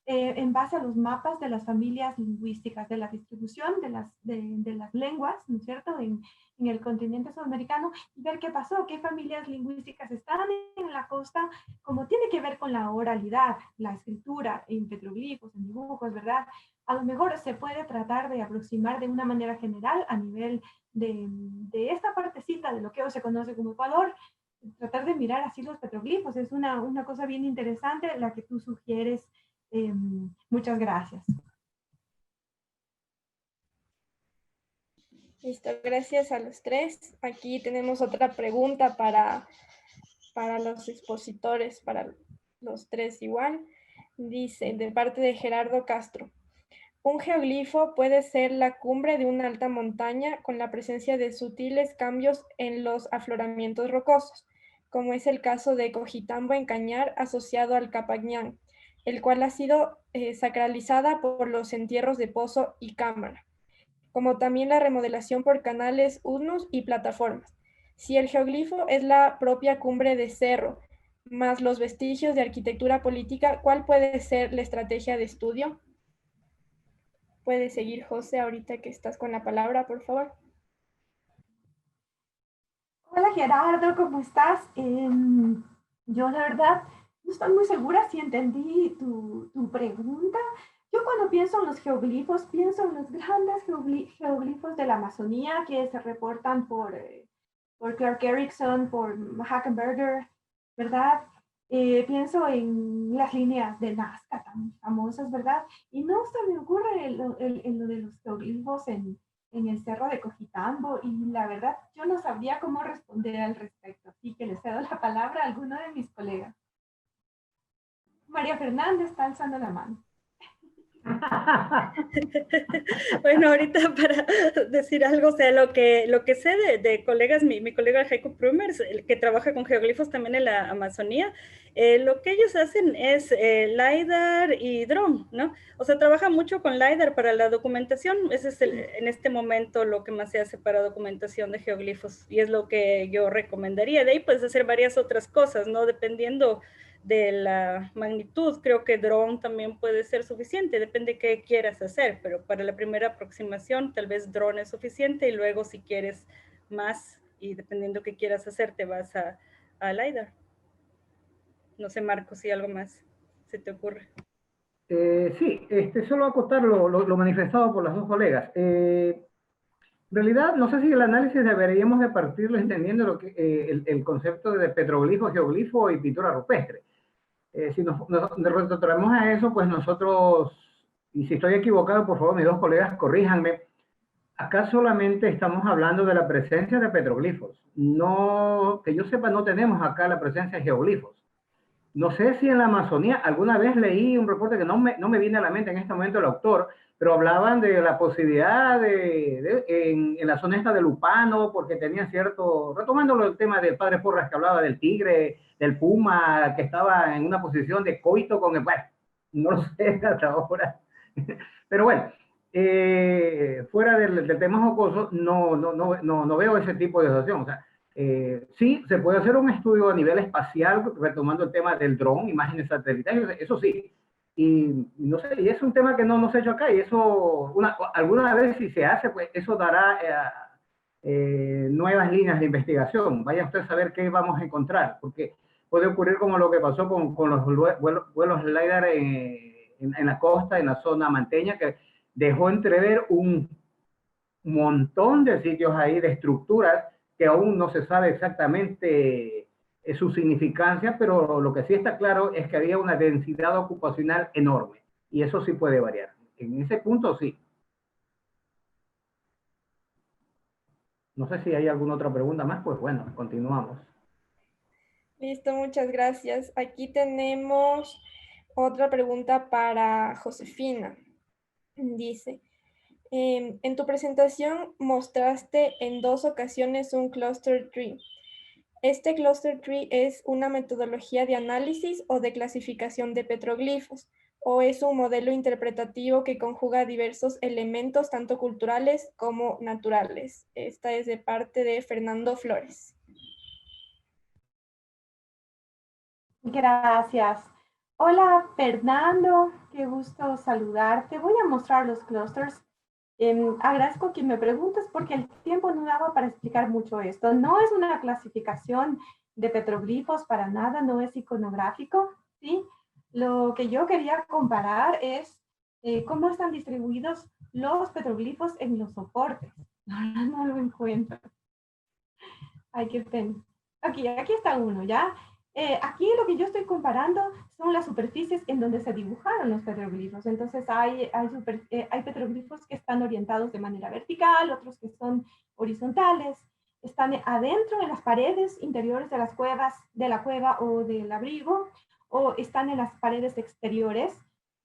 en base a los mapas de las familias lingüísticas, de la distribución de las lenguas, ¿no es cierto?, en el continente sudamericano, y ver qué pasó, qué familias lingüísticas están en la costa, como tiene que ver con la oralidad, la escritura, en petroglifos, en dibujos, ¿verdad? A lo mejor se puede tratar de aproximar de una manera general a nivel de esta partecita de lo que hoy se conoce como Ecuador, tratar de mirar así los petroglifos. Es una cosa bien interesante la que tú sugieres. Muchas gracias. Listo, gracias a los tres. Aquí tenemos otra pregunta para los expositores, para los tres igual. Dice, de parte de Gerardo Castro. Un geoglifo puede ser la cumbre de una alta montaña con la presencia de sutiles cambios en los afloramientos rocosos, como es el caso de Cojitambo en Cañar asociado al Capañán, el cual ha sido sacralizada por los entierros de Pozo y Cámara, como también la remodelación por canales, UNUS y plataformas. Si el geoglifo es la propia cumbre de cerro, más los vestigios de arquitectura política, ¿cuál puede ser la estrategia de estudio? Puedes seguir, José, ahorita que estás con la palabra, por favor. Hola Gerardo, ¿cómo estás? Yo la verdad no estoy muy segura si entendí tu pregunta. Yo cuando pienso en los geoglifos, pienso en los grandes geoglifos de la Amazonía que se reportan por Clark Erickson, por Hackenberger, ¿verdad? Pienso en las líneas de Nazca tan famosas, ¿verdad? Y no se me ocurre en lo de los geoglifos en el cerro de Cojitambo, y la verdad yo no sabría cómo responder al respecto, así que le cedo la palabra a alguno de mis colegas. María Fernández está alzando la mano. Bueno, ahorita para decir algo, o sea, lo que sé de colegas, mi colega Heiko Prumers, el que trabaja con geoglifos también en la Amazonía, lo que ellos hacen es LiDAR y drone, ¿no? O sea, trabaja mucho con LiDAR para la documentación. Ese es en este momento lo que más se hace para documentación de geoglifos, y es lo que yo recomendaría. De ahí puedes hacer varias otras cosas, ¿no? Dependiendo de la magnitud, creo que drone también puede ser suficiente, depende de qué quieras hacer, pero para la primera aproximación tal vez drone es suficiente, y luego si quieres más y dependiendo qué quieras hacer te vas a LiDAR. No sé, Marco, si algo más se te ocurre. Sí, solo acotar lo manifestado por las dos colegas. En realidad, no sé si el análisis deberíamos de partirlo entendiendo lo que, el concepto de petroglifo, geoglifo y pintura rupestre. Si nos retrotraemos a eso, pues nosotros, y si estoy equivocado, por favor, mis dos colegas, corríjanme, acá solamente estamos hablando de la presencia de petroglifos. No, que yo sepa, no tenemos acá la presencia de geoglifos. No sé si en la Amazonía, alguna vez leí un reporte que no me viene a la mente en este momento el autor, pero hablaban de la posibilidad en la zona esta de Lupano, porque tenían cierto, retomando el tema del padre Porras que hablaba del tigre, del puma, que estaba en una posición de coito con el, bueno, no lo sé hasta ahora, pero bueno, fuera del tema jocoso, no veo ese tipo de situación. O sea, sí, se puede hacer un estudio a nivel espacial, retomando el tema del dron, imágenes satelitales, eso sí. Y no sé, y es un tema que no se ha hecho acá, y eso, alguna vez si se hace, pues eso dará nuevas líneas de investigación. Vaya usted a saber qué vamos a encontrar, porque puede ocurrir como lo que pasó con los vuelos LiDAR en la costa, en la zona manteña, que dejó entrever un montón de sitios ahí, de estructuras que aún no se sabe exactamente su significancia, pero lo que sí está claro es que había una densidad ocupacional enorme, y eso sí puede variar. En ese punto sí. No sé si hay alguna otra pregunta más, pues bueno, continuamos. Listo, muchas gracias. Aquí tenemos otra pregunta para Josefina. Dice, en tu presentación mostraste en 2 ocasiones un cluster tree. ¿Este cluster tree es una metodología de análisis o de clasificación de petroglifos? ¿O es un modelo interpretativo que conjuga diversos elementos, tanto culturales como naturales? Esta es de parte de Fernando Flores. Gracias. Hola, Fernando. Qué gusto saludarte. Voy a mostrar los clusters. Agradezco que me preguntes porque el tiempo no daba para explicar mucho esto. No es una clasificación de petroglifos para nada, no es iconográfico, ¿sí? Lo que yo quería comparar es cómo están distribuidos los petroglifos en los soportes. Ahora no lo encuentro. Ay, qué pena. Aquí está uno, ¿ya? Aquí lo que yo estoy comparando son las superficies en donde se dibujaron los petroglifos. Entonces hay petroglifos que están orientados de manera vertical, otros que son horizontales, están adentro en las paredes interiores de las cuevas, de la cueva o del abrigo, o están en las paredes exteriores.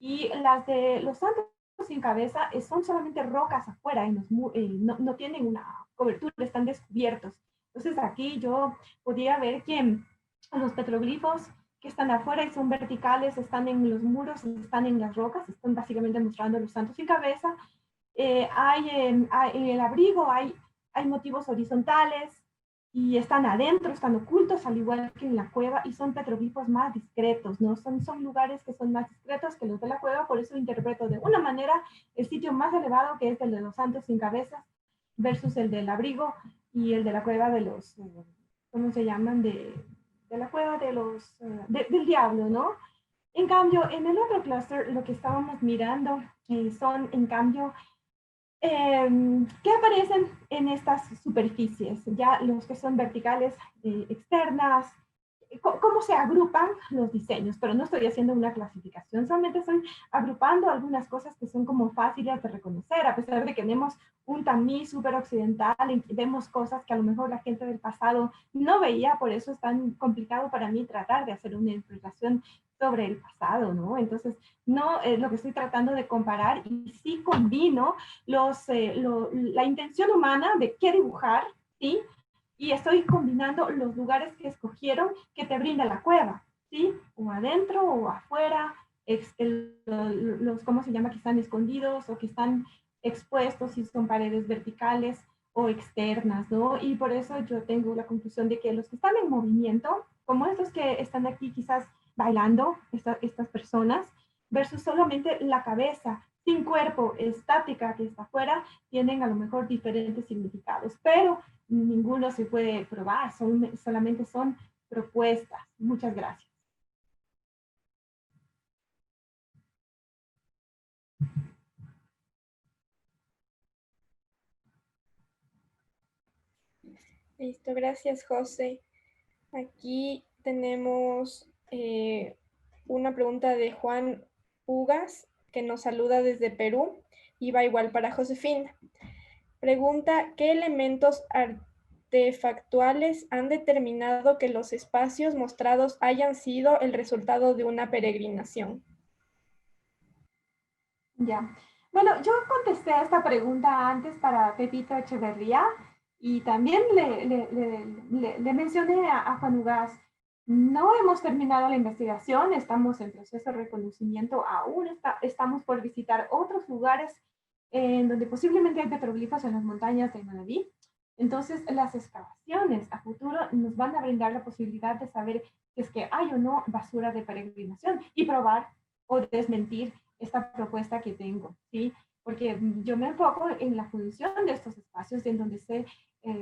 Y las de los santos sin cabeza son solamente rocas afuera, y no tienen una cobertura, están descubiertos. Entonces aquí yo podía ver que los petroglifos que están afuera y son verticales, están en los muros, están en las rocas, están básicamente mostrando los santos sin cabeza. En el abrigo hay motivos horizontales y están adentro, están ocultos, al igual que en la cueva, y son petroglifos más discretos, ¿no? Son lugares que son más discretos que los de la cueva, por eso interpreto de una manera el sitio más elevado, que es el de los santos sin cabezas, versus el del abrigo y el de la cueva de los, ¿cómo se llaman? De la cueva de los, del diablo, ¿no? En cambio, en el otro clúster, lo que estábamos mirando son, en cambio, ¿qué aparecen en estas superficies? Ya los que son verticales, externas, cómo se agrupan los diseños, pero no estoy haciendo una clasificación, solamente estoy agrupando algunas cosas que son como fáciles de reconocer, a pesar de que tenemos un tamiz súper occidental y vemos cosas que a lo mejor la gente del pasado no veía, por eso es tan complicado para mí tratar de hacer una interpretación sobre el pasado, ¿no? Entonces, no es lo que estoy tratando de comparar y sí combino la intención humana de qué dibujar, ¿sí? Y estoy combinando los lugares que escogieron que te brinda la cueva, ¿sí? O adentro o afuera, ¿cómo se llama? Que están escondidos o que están expuestos, si son paredes verticales o externas, ¿no? Y por eso yo tengo la conclusión de que los que están en movimiento, como estos que están aquí quizás bailando, estas personas, versus solamente la cabeza sin cuerpo, estática, que está afuera, tienen a lo mejor diferentes significados, pero ninguno se puede probar, solamente son propuestas. Muchas gracias. Listo, gracias, José. Aquí tenemos una pregunta de Juan Ugas, que nos saluda desde Perú, y va igual para Josefina. Pregunta, ¿qué elementos artefactuales han determinado que los espacios mostrados hayan sido el resultado de una peregrinación? Ya. Bueno, yo contesté a esta pregunta antes para Pepito Echeverría y también le mencioné a Juan Ugaz. No hemos terminado la investigación, estamos en proceso de reconocimiento, aún estamos por visitar otros lugares en donde posiblemente hay petroglifos en las montañas de Manaví. Entonces, las excavaciones a futuro nos van a brindar la posibilidad de saber si es que hay o no basura de peregrinación y probar o desmentir esta propuesta que tengo, ¿sí? Porque yo me enfoco en la función de estos espacios en donde se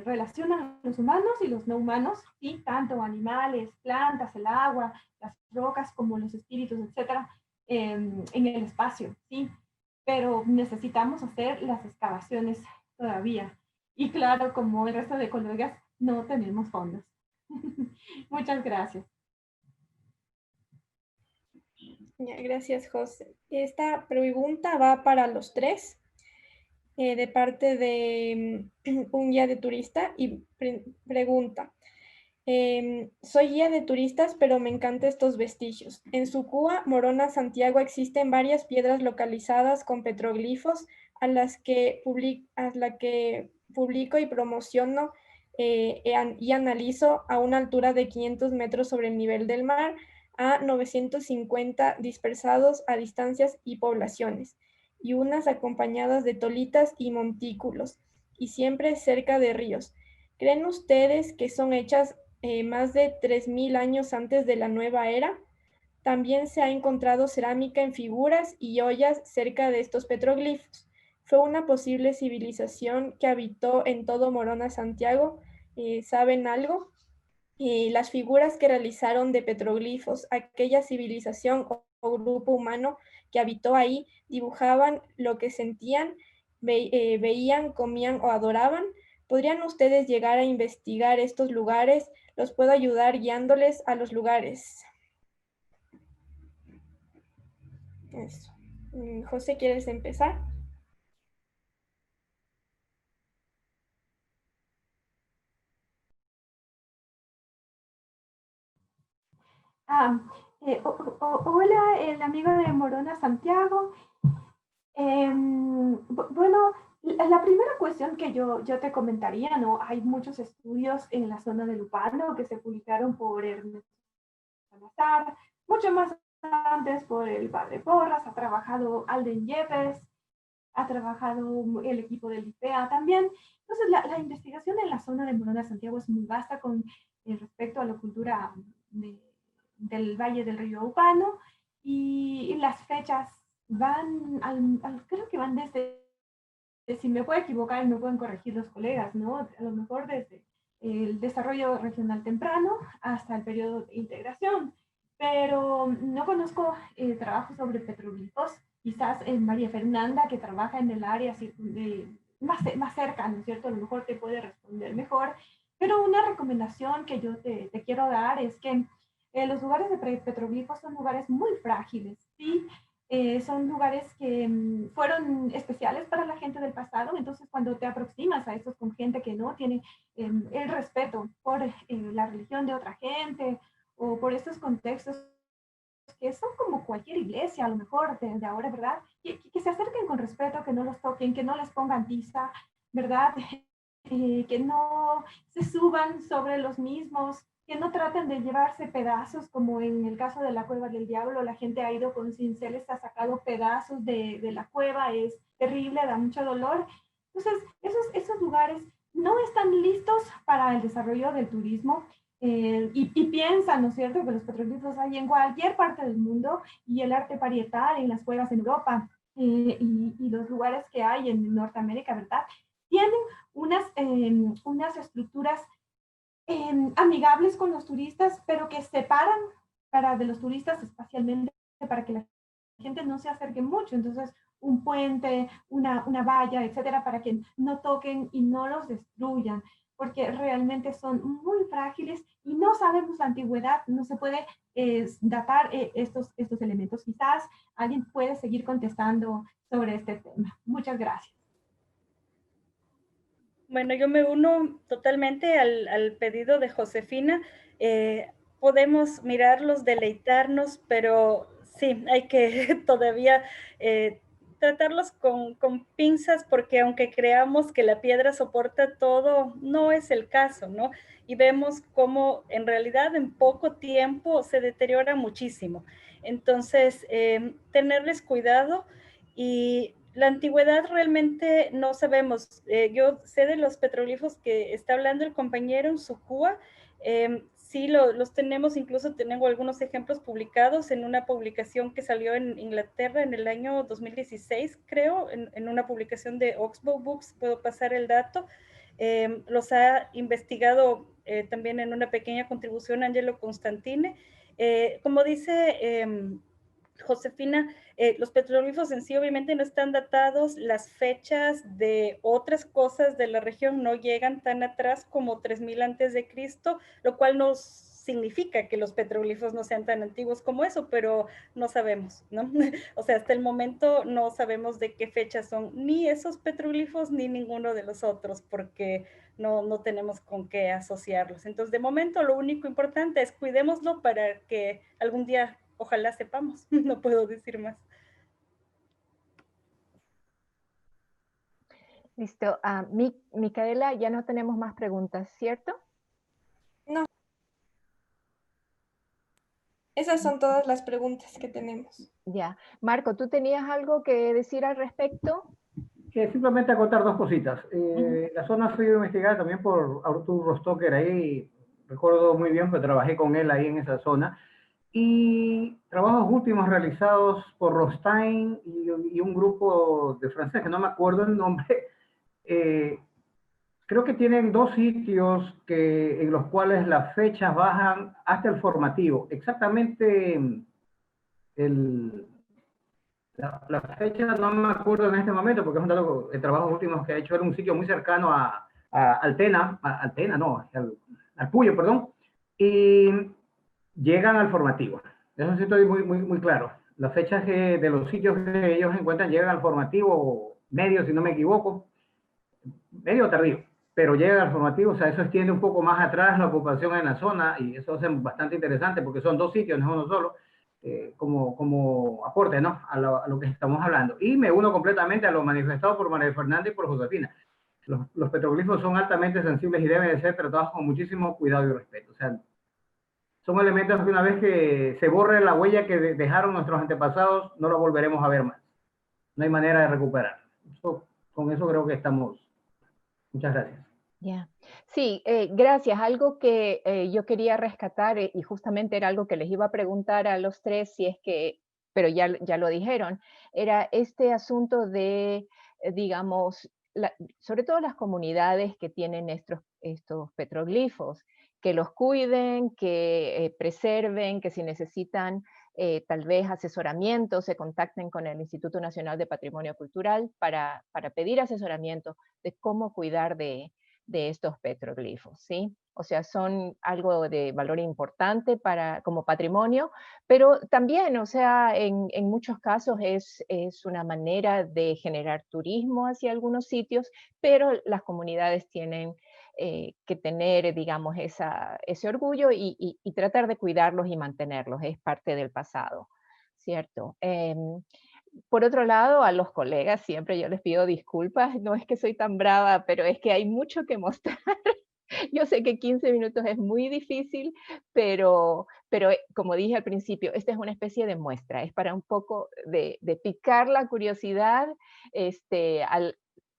relacionan los humanos y los no humanos, ¿sí? Tanto animales, plantas, el agua, las rocas como los espíritus, etcétera, en el espacio, ¿sí? Pero necesitamos hacer las excavaciones todavía. Y claro, como el resto de colegas, no tenemos fondos. Muchas gracias. Gracias, José. Esta pregunta va para los tres, de parte de un guía de turista, y pregunta, Soy guía de turistas, pero me encantan estos vestigios. En Sucúa, Morona, Santiago, existen varias piedras localizadas con petroglifos a las que publico y promociono y analizo a una altura de 500 metros sobre el nivel del mar, a 950 dispersados a distancias y poblaciones, y unas acompañadas de tolitas y montículos, y siempre cerca de ríos. ¿Creen ustedes que son hechas más de 3000 años antes de la nueva era? También se ha encontrado cerámica en figuras y ollas cerca de estos petroglifos. Fue una posible civilización que habitó en todo Morona, Santiago. ¿Saben algo? Las figuras que realizaron de petroglifos, aquella civilización o grupo humano que habitó ahí, dibujaban lo que sentían, veían, comían o adoraban. ¿Podrían ustedes llegar a investigar estos lugares? Los puedo ayudar guiándoles a los lugares. Eso. José, ¿quieres empezar? Hola, el amigo de Morona Santiago. Bueno, la primera cuestión que yo te comentaría, ¿no? Hay muchos estudios en la zona de Lupano que se publicaron por Ernesto Salazar, mucho más antes por el padre Porras, ha trabajado Alden Yepes, ha trabajado el equipo del IPEA también. Entonces, la investigación en la zona de Morona Santiago es muy vasta con respecto a la cultura del Valle del Río Upano, y las fechas van, creo que van desde, si me puedo equivocar, me pueden corregir los colegas, ¿no? A lo mejor desde el desarrollo regional temprano hasta el periodo de integración, pero no conozco trabajos sobre petroglifos. Quizás María Fernanda, que trabaja en el área más cerca, ¿no es cierto? A lo mejor te puede responder mejor, pero una recomendación que yo te quiero dar es que los lugares de petroglifos son lugares muy frágiles, ¿sí? Son lugares que fueron especiales para la gente del pasado. Entonces cuando te aproximas a estos con gente que no tiene el respeto por la religión de otra gente o por estos contextos que son como cualquier iglesia, a lo mejor de ahora, ¿verdad? Que se acerquen con respeto, que no los toquen, que no les pongan tiza, ¿verdad? Que no se suban sobre los mismos, que no traten de llevarse pedazos, como en el caso de la Cueva del Diablo, la gente ha ido con cinceles, ha sacado pedazos de la cueva, es terrible, da mucho dolor. Entonces, esos lugares no están listos para el desarrollo del turismo. Y piensan, ¿no es cierto?, que los petroglifos hay en cualquier parte del mundo, y el arte parietal en las cuevas en Europa y los lugares que hay en Norteamérica, ¿verdad?, tienen unas estructuras amigables con los turistas, pero que separan de los turistas espacialmente para que la gente no se acerque mucho. Entonces, un puente, una valla, etcétera, para que no toquen y no los destruyan, porque realmente son muy frágiles y no sabemos la antigüedad, no se puede datar estos elementos. Quizás alguien puede seguir contestando sobre este tema. Muchas gracias. Bueno, yo me uno totalmente al pedido de Josefina. Podemos mirarlos, deleitarnos, pero sí, hay que todavía tratarlos con pinzas, porque aunque creamos que la piedra soporta todo, no es el caso, ¿no? Y vemos cómo en realidad en poco tiempo se deteriora muchísimo. Entonces, tenerles cuidado. Y la antigüedad realmente no sabemos. Yo sé de los petroglifos que está hablando el compañero en Sucúa. Sí, los tenemos, incluso tengo algunos ejemplos publicados en una publicación que salió en Inglaterra en el año 2016, creo, en una publicación de Oxbow Books, puedo pasar el dato. Los ha investigado también en una pequeña contribución Angelo Constantine. Como dice Josefina, los petroglifos en sí obviamente no están datados, las fechas de otras cosas de la región no llegan tan atrás como 3000 antes de Cristo, lo cual nos significa que los petroglifos no sean tan antiguos como eso, pero no sabemos, ¿no? O sea, hasta el momento no sabemos de qué fecha son ni esos petroglifos ni ninguno de los otros, porque no tenemos con qué asociarlos. Entonces, de momento, lo único importante es cuidémoslo para que algún día, ojalá sepamos, no puedo decir más. Listo. Micaela, ya no tenemos más preguntas, ¿cierto? No. Esas son todas las preguntas que tenemos. Ya. Marco, ¿tú tenías algo que decir al respecto? Simplemente acotar dos cositas. La zona ha sido investigada también por Artur Rostocker ahí, recuerdo muy bien, porque trabajé con él ahí en esa zona. Y trabajos últimos realizados por Rostein y un grupo de franceses, que no me acuerdo el nombre. Creo que tienen dos sitios en los cuales las fechas bajan hasta el formativo. Exactamente la fecha no me acuerdo en este momento, porque es un dato de trabajos últimos que ha hecho. Era un sitio muy cercano a Altena, al Puyo, perdón, y llegan al formativo. Eso sí estoy muy claro. Las fechas de los sitios que ellos encuentran llegan al formativo medio, si no me equivoco, medio tardío, pero llega al formativo. O sea, eso extiende un poco más atrás la ocupación en la zona, y eso es bastante interesante porque son dos sitios, no es uno solo, como aporte, ¿no?, a lo que estamos hablando. Y me uno completamente a lo manifestado por María Fernanda y por Josefina. Los petroglifos son altamente sensibles y deben de ser tratados con muchísimo cuidado y respeto. O sea, son elementos que una vez que se borre la huella que dejaron nuestros antepasados, no lo volveremos a ver más. No hay manera de recuperar. Con eso creo que estamos. Muchas gracias. Ya. Sí, gracias. Algo que yo quería rescatar, y justamente era algo que les iba a preguntar a los tres, si es que, pero ya lo dijeron, era este asunto de, digamos, sobre todo las comunidades que tienen estos petroglifos, que los cuiden, que preserven, que si necesitan tal vez asesoramiento, se contacten con el Instituto Nacional de Patrimonio Cultural para pedir asesoramiento de cómo cuidar de estos petroglifos, ¿sí? O sea, son algo de valor importante como patrimonio, pero también, o sea, en muchos casos es una manera de generar turismo hacia algunos sitios, pero las comunidades tienen que tener, digamos, ese orgullo y tratar de cuidarlos y mantenerlos, es parte del pasado, ¿cierto? Por otro lado, a los colegas siempre yo les pido disculpas, no es que soy tan brava, pero es que hay mucho que mostrar. Yo sé que 15 minutos es muy difícil, pero como dije al principio, esta es una especie de muestra, es para un poco de picar la curiosidad.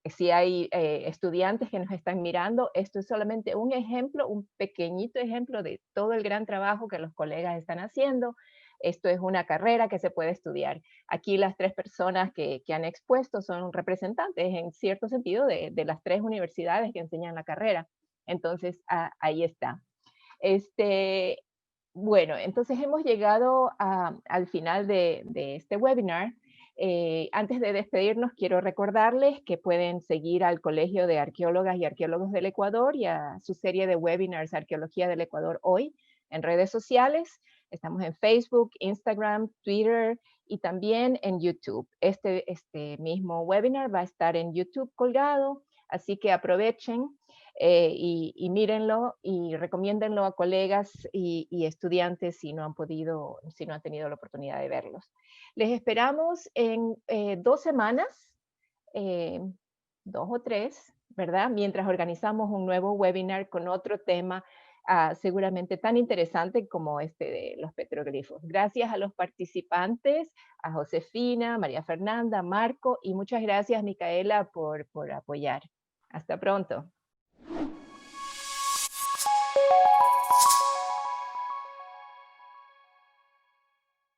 Si hay estudiantes que nos están mirando, esto es solamente un ejemplo, un pequeñito ejemplo de todo el gran trabajo que los colegas están haciendo. Esto es una carrera que se puede estudiar. Aquí las tres personas que han expuesto son representantes, en cierto sentido, de las tres universidades que enseñan la carrera. Entonces, ahí está. Bueno, entonces hemos llegado al final de este webinar. Antes de despedirnos, quiero recordarles que pueden seguir al Colegio de Arqueólogas y Arqueólogos del Ecuador y a su serie de webinars Arqueología del Ecuador hoy en redes sociales. Estamos en Facebook, Instagram, Twitter y también en YouTube. Este mismo webinar va a estar en YouTube colgado, así que aprovechen y mírenlo y recomiéndenlo a colegas y estudiantes si no han tenido la oportunidad de verlos. Les esperamos en 2 semanas, 2 o 3, ¿verdad? Mientras organizamos un nuevo webinar con otro tema seguramente tan interesante como este de los petroglifos. Gracias a los participantes, a Josefina, María Fernanda, Marco, y muchas gracias, Micaela, por apoyar. Hasta pronto.